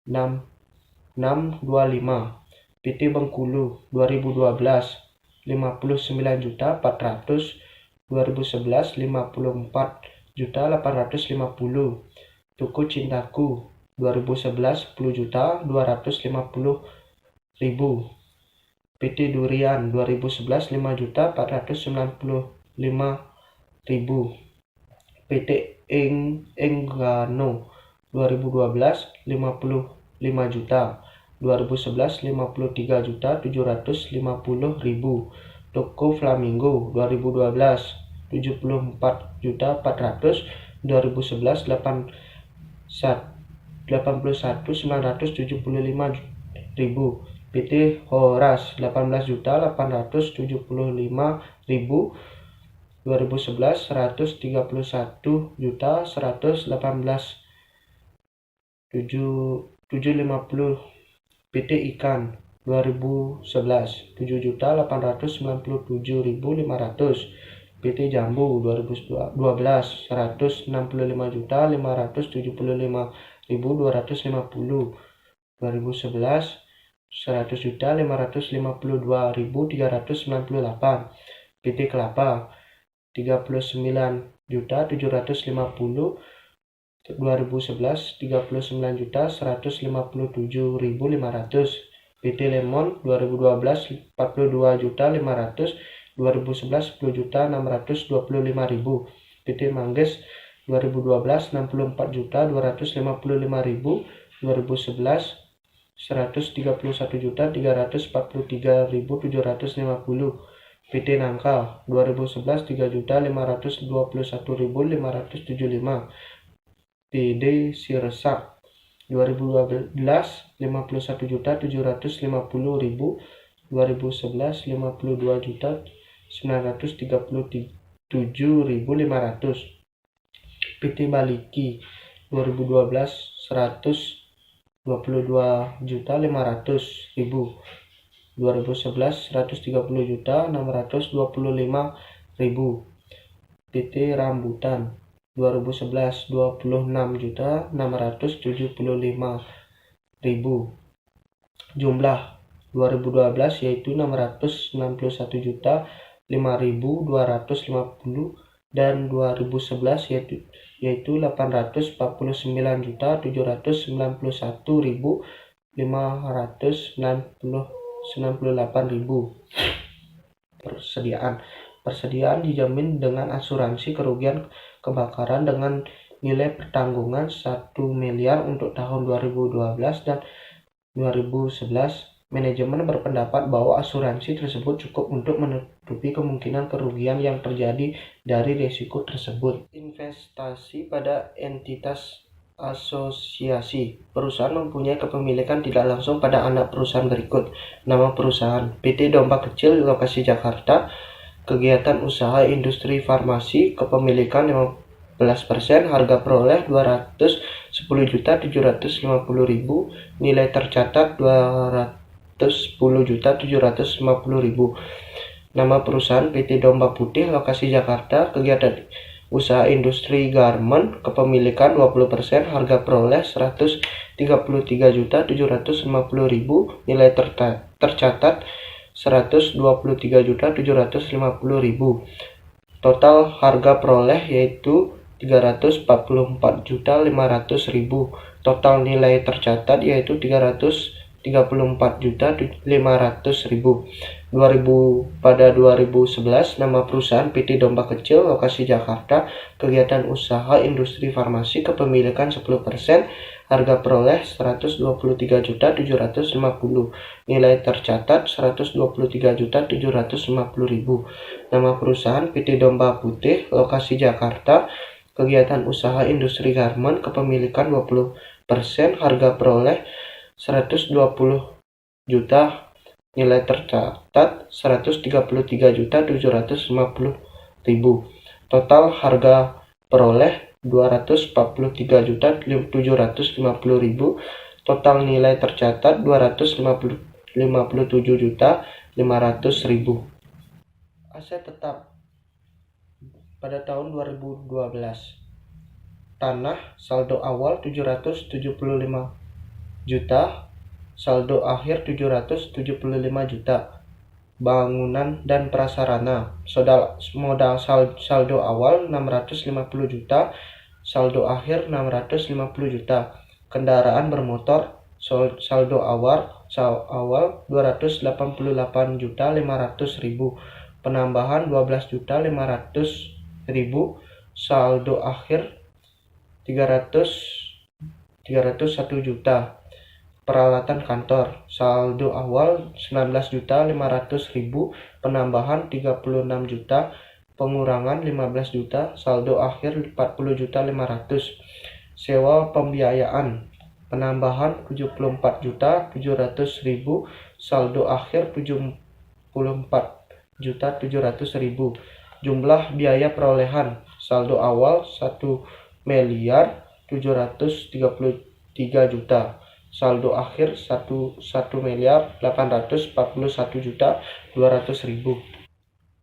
Speaker 5: 625. PT Bengkulu 2012 59 juta 400, 2011 54 juta 850. Tuku Cintaku 2011 10 juta 250.000. PT Durian 2011 5 juta 495.000. PT Enggano 2012 55 juta, 2011 53 juta 750.000. Toko Flamingo 2012 74 juta 400, 2011 81.975.000. PT Horas 18 juta 875.000, 2011 131 juta 118.750. PT Ikan 2011 7 juta 897.500. PT Jambu 2012 165 juta 575.250, 2011 100 juta 552.398. PT Kelapa 39 juta 750, 2011 39 juta 157.500. PT Lemon 2012 42 juta 500, 2011 10 juta 625.000. PT Mangges 2012 64 juta 255.000, 2011 131 juta 343.750. PT Nangka 2011 3 juta 521.575. PD Sirsak 2012 51 juta 750.000, 2011 52 juta 937.500. PT Baliki 2012 122 juta 500.000, 2011 130 juta 625.000. PT Rambutan 2011 26 juta 675.000. Jumlah 2012 yaitu 661 juta 5.250 dan 2011 yaitu 849 juta 791.598.000. Persediaan dijamin dengan asuransi kerugian kebakaran dengan nilai pertanggungan 1 miliar untuk tahun 2012 dan 2011. Manajemen berpendapat bahwa asuransi tersebut cukup untuk menutupi kemungkinan kerugian yang terjadi dari risiko tersebut. Investasi pada entitas asosiasi. Perusahaan mempunyai kepemilikan tidak langsung pada anak perusahaan berikut. Nama perusahaan: PT Domba Kecil, lokasi Jakarta. Kegiatan usaha industri farmasi, kepemilikan 15%, harga peroleh 210.750.000, nilai tercatat 210.750.000. Nama perusahaan PT Domba Putih, lokasi Jakarta. Kegiatan usaha industri garment kepemilikan 20%, harga peroleh 133.750.000, nilai tercatat 123.750.000. Total harga peroleh yaitu 344.500.000. Total nilai tercatat yaitu 334.500.000. Pada 2011, nama perusahaan PT Domba Kecil, lokasi Jakarta, kegiatan usaha industri farmasi kepemilikan 10%, harga peroleh 123.750, nilai tercatat 123.750.000. Nama perusahaan PT Domba Putih, lokasi Jakarta, kegiatan usaha industri garment kepemilikan 20%, harga peroleh 120 juta, nilai tercatat 133.750.000. Total harga peroleh 243.750.000. Total nilai tercatat 257.500.000. Aset tetap pada tahun 2012. Tanah saldo awal 775 juta, saldo akhir 775 juta. Bangunan dan prasarana, modal saldo awal 650 juta, saldo akhir 650 juta. Kendaraan bermotor, saldo awal 288.500.000, penambahan 12.500.000, saldo akhir 301 juta. Peralatan kantor, saldo awal 19.500.000, penambahan 36 juta, pengurangan 15 juta, saldo akhir 40.500. Sewa pembiayaan, penambahan 74.700.000, saldo akhir 74.700.000. Jumlah biaya perolehan, saldo awal 1.733 juta, saldo akhir 1.841.200.000.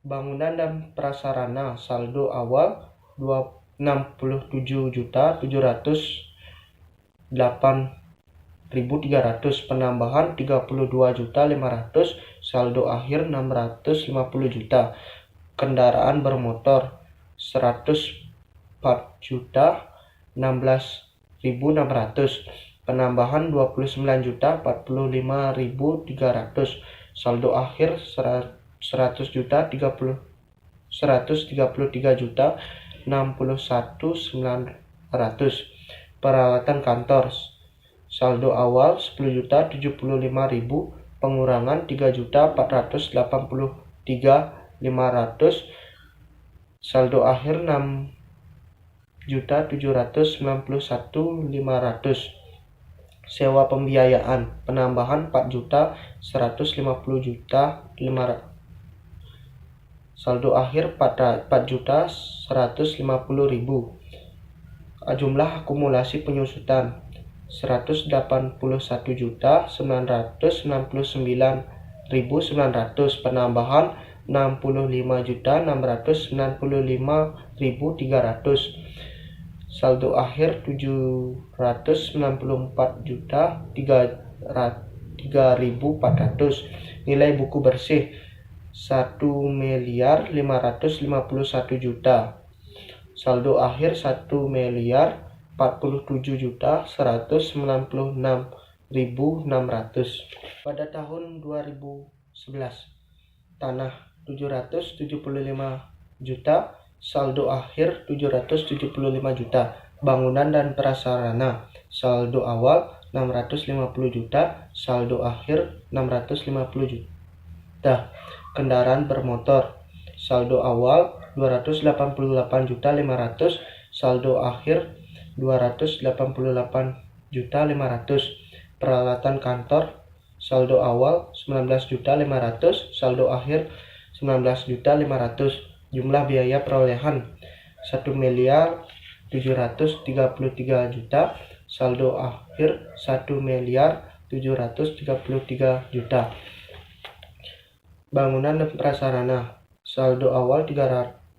Speaker 5: Bangunan dan prasarana, saldo awal 67.708.300, penambahan 32.500, saldo akhir 650 juta. Kendaraan bermotor 104.016.600, penambahan 29.045.300, saldo akhir 133.61.900. Peralatan kantor, saldo awal 10.075.000, pengurangan 3.483.500, saldo akhir 6.791.500. Sewa pembiayaan, penambahan 4.150.500, saldo akhir 4.150.000. Jumlah akumulasi penyusutan 181.969.900, penambahan 65.695.300, saldo akhir 794.300.400. Nilai buku bersih 1.551 juta, saldo akhir 1.041.196.600. Pada tahun 2011, tanah 775 juta, saldo akhir 775 juta. Bangunan dan prasarana, saldo awal 650 juta, saldo akhir 650 juta. Kendaraan bermotor, saldo awal 288.500.000, saldo akhir 288.500.000. Peralatan kantor, saldo awal 19.500.000, saldo akhir 19.500.000. Jumlah biaya perolehan 1.733 juta, saldo akhir 1.733 juta. Bangunan dan prasarana, saldo awal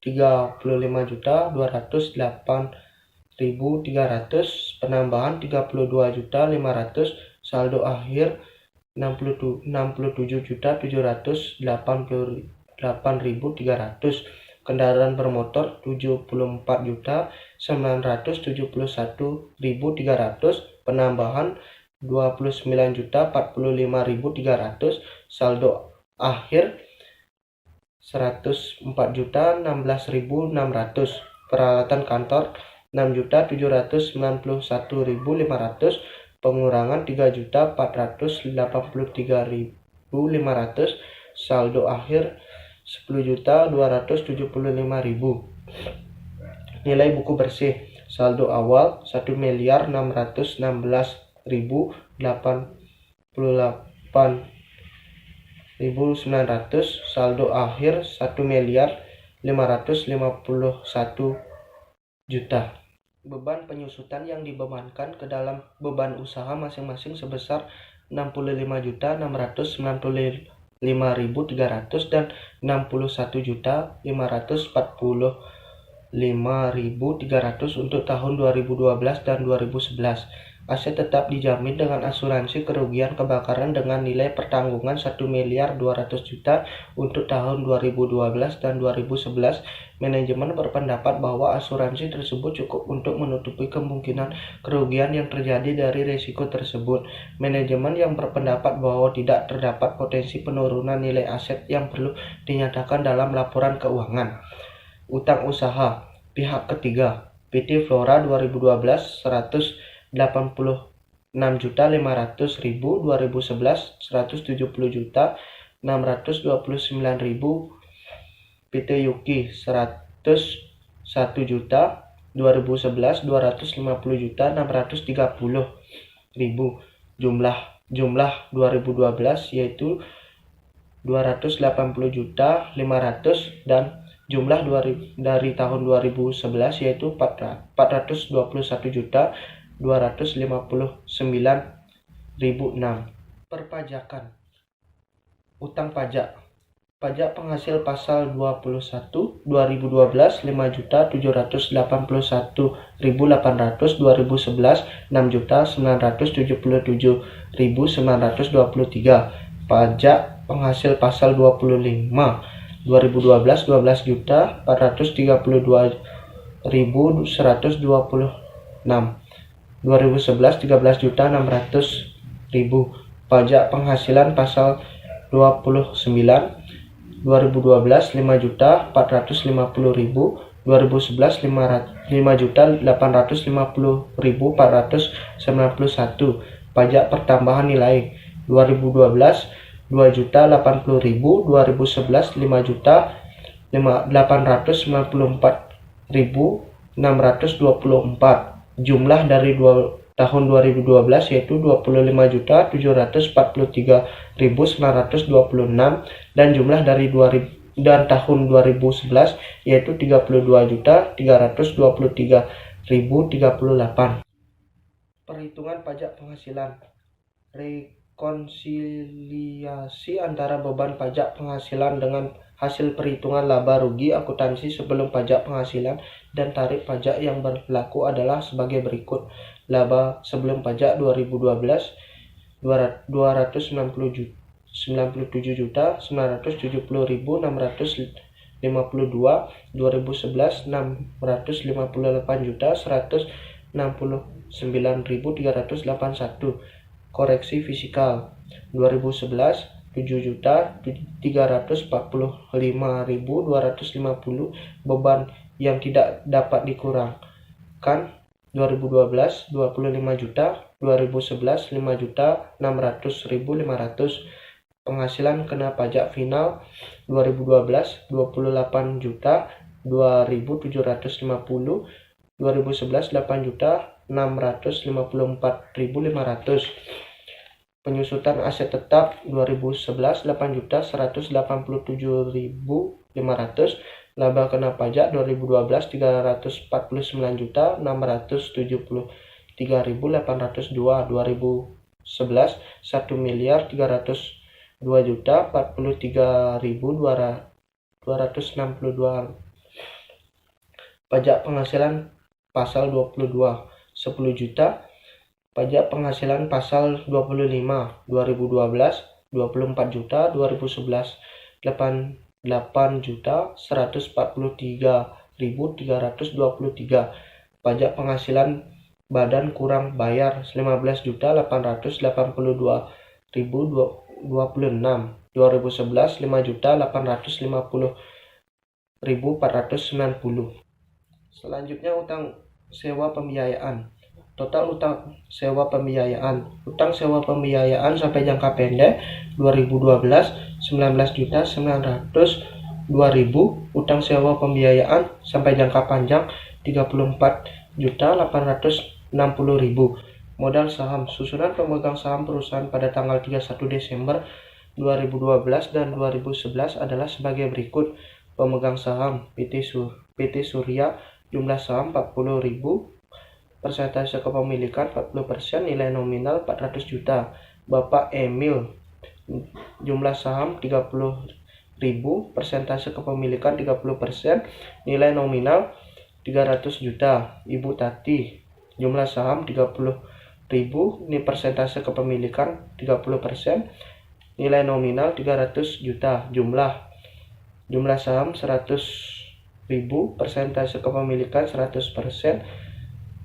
Speaker 5: 35.208.300, penambahan 32.500, saldo akhir 67.788.300, kendaraan bermotor 74.971.300, penambahan 29.045.300, saldo akhir 104.016.600, peralatan kantor 6.791.500, pengurangan 3.483.500, saldo akhir 10.275.000. Nilai buku bersih saldo awal 1.616.088.900, saldo akhir 1.551.000.000. Beban penyusutan yang dibebankan ke dalam beban usaha masing-masing sebesar 65.995.300 dan 61.545.300 untuk tahun 2012 dan 2011. Aset tetap dijamin dengan asuransi kerugian kebakaran dengan nilai pertanggungan 1.200.000.000 untuk tahun 2012 dan 2011. Manajemen berpendapat bahwa asuransi tersebut cukup untuk menutupi kemungkinan kerugian yang terjadi dari risiko tersebut. Manajemen yang berpendapat bahwa tidak terdapat potensi penurunan nilai aset yang perlu dinyatakan dalam laporan keuangan. Utang usaha pihak ketiga PT Flora 2012 186.500.000, 2011 170.629.000, PT Yuki 101 juta, 2011 250.630.000, jumlah 2012 yaitu 280.500.000 dan jumlah dari tahun 2011 yaitu 421.259.006. Perpajakan. Utang pajak. Pajak penghasil pasal 21 2012 5.781.800, 2011 6.977.923. Pajak penghasil pasal 25 2012 12.432.126, 2011 13.600.000. Pajak penghasilan pasal 29 2012 5.450.000, 2011 5.850.491. Pajak pertambahan nilai 2012 2.080.000, 2011 5.894.624. Jumlah dari tahun 2012 yaitu 25.743.926 dan jumlah dari tahun 2011 yaitu 32.323.038. Perhitungan pajak penghasilan. Rekonsiliasi antara beban pajak penghasilan dengan hasil perhitungan laba rugi akuntansi sebelum pajak penghasilan dan tarif pajak yang berlaku adalah sebagai berikut. Laba sebelum pajak 2012 297.970.652, 2011 658.169.381. Koreksi fiskal 2011 7.345.250 beban yang tidak dapat dikurangkan 2012 25 juta, 2011 5.600.500. Penghasilan kena pajak final 2012 28 juta 2.750, 2011 8 juta 654.500. Penyusutan aset tetap 2011 8.187.500. Laba kena pajak 2012 349.673.802, 2011 1.302.043.262. Pajak penghasilan pasal 22, 10 juta. Pajak penghasilan pasal 25, 2012, 24 juta, 2011, 8 juta, 143.323. Pajak penghasilan badan kurang bayar 15 juta, 882.026. 2011, 5 juta, 850.490. Selanjutnya utang sewa pembiayaan. Total utang sewa pembiayaan. Utang sewa pembiayaan sampai jangka pendek 2012 19 juta 902.000. Utang sewa pembiayaan sampai jangka panjang 34 juta 860.000. Modal saham. Susunan pemegang saham perusahaan pada tanggal 31 Desember 2012 dan 2011 adalah sebagai berikut. Pemegang saham PT Surya, jumlah saham 40.000, persentase kepemilikan 40%, nilai nominal 400 juta. Bapak Emil, jumlah saham 30.000, persentase kepemilikan 30%, nilai nominal 300 juta. Ibu Tati, jumlah saham 30.000, ini persentase kepemilikan 30%, nilai nominal 300 juta. Jumlah saham 100.000, persentase kepemilikan 100%,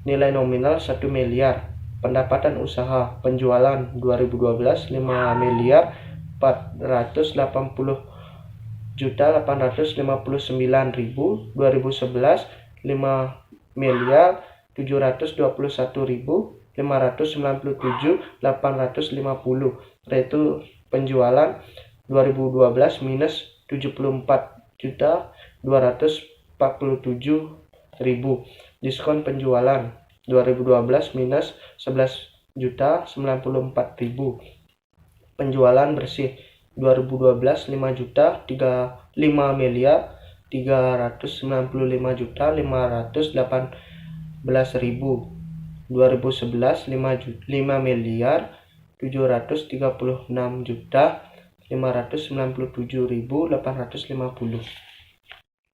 Speaker 5: nilai nominal 1 miliar. Pendapatan usaha penjualan 2012 5 miliar 480.859.000. 2011 5 miliar 721.597.850. Yaitu penjualan 2012 minus 74.247.000. Diskon penjualan 2012 minus 11.094.000. Penjualan bersih 2012 5 miliar 395.518.000. 2011 5 miliar 736.597.850.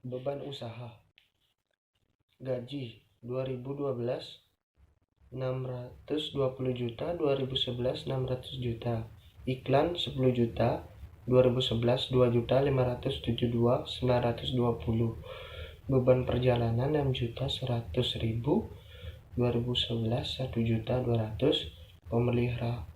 Speaker 5: Beban usaha. Gaji 2012 620 juta, 2011 600 juta. Iklan 10 juta, 2011 2 juta 572.920. Beban perjalanan 6 juta 100.000, 2011 1 juta 200.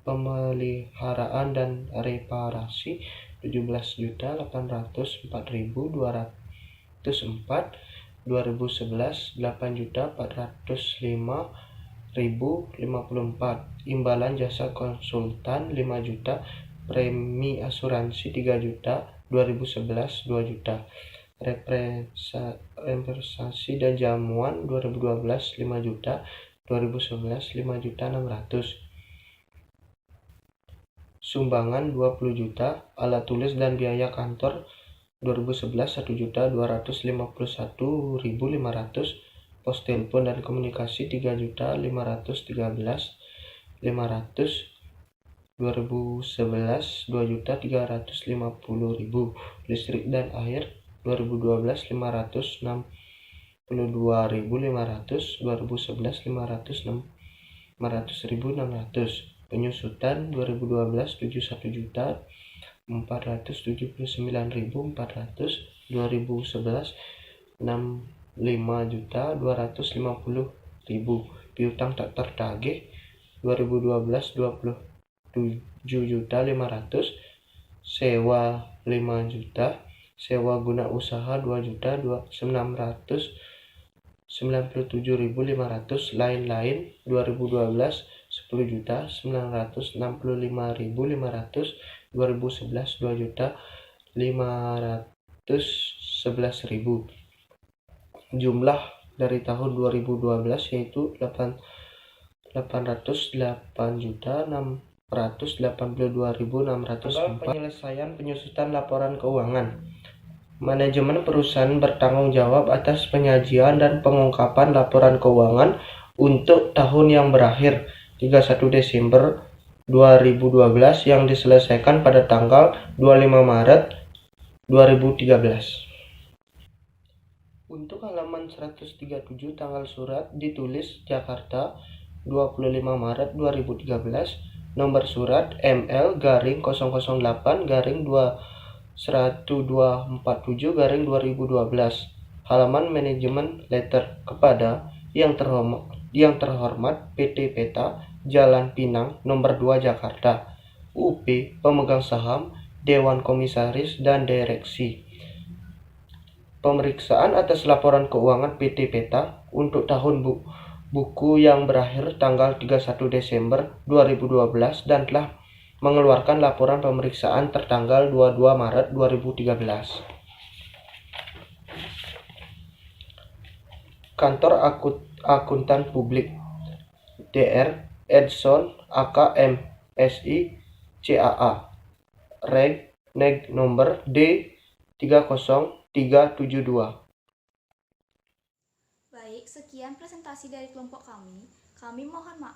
Speaker 5: Pemeliharaan dan reparasi 17 juta 804.204. 2011 8 juta 405.054. Imbalan jasa konsultan 5 juta. Premi asuransi 3 juta. 2011 2 juta. Representasi dan jamuan 2012 5 juta. 2011 5 juta 600. Sumbangan 20 juta. Alat tulis dan biaya kantor 2011 1 juta 251.500. Pos telepon dan komunikasi 3 juta 513.500. 2011 2 juta 350.000. Listrik dan air 2012 562.500. 2011 500.600. Penyusutan 2012 71 juta 479.400. 2011 65 juta 250.000. Piutang tak tertagih 2012 27 juta 500. Sewa 5 juta. Sewa guna usaha 2 juta 997.500. Lain-lain 2012 10 juta 965.500. 2011 2 juta 511.000. Jumlah dari tahun 2012 yaitu 808.682.604. Penyelesaian penyusutan laporan keuangan. Manajemen perusahaan bertanggung jawab atas penyajian dan pengungkapan laporan keuangan untuk tahun yang berakhir 31 Desember 2012 yang diselesaikan pada tanggal 25 Maret 2013. Untuk halaman 137 tanggal surat ditulis Jakarta 25 Maret 2013, nomor surat ML garing 008 garing 1247 garing 2012. Halaman manajemen letter kepada yang terhormat PT Peta Jalan Pinang nomor 2 Jakarta, UP pemegang saham, Dewan Komisaris dan Direksi. Pemeriksaan atas laporan keuangan PT Peta untuk tahun buku yang berakhir tanggal 31 Desember 2012 dan telah mengeluarkan laporan pemeriksaan tertanggal 22 Maret 2013. Kantor Akuntan Publik Dr. Edson AKM SI CAA Reg Neg nomor D30372.
Speaker 1: Baik, sekian presentasi dari kelompok kami. Kami mohon maaf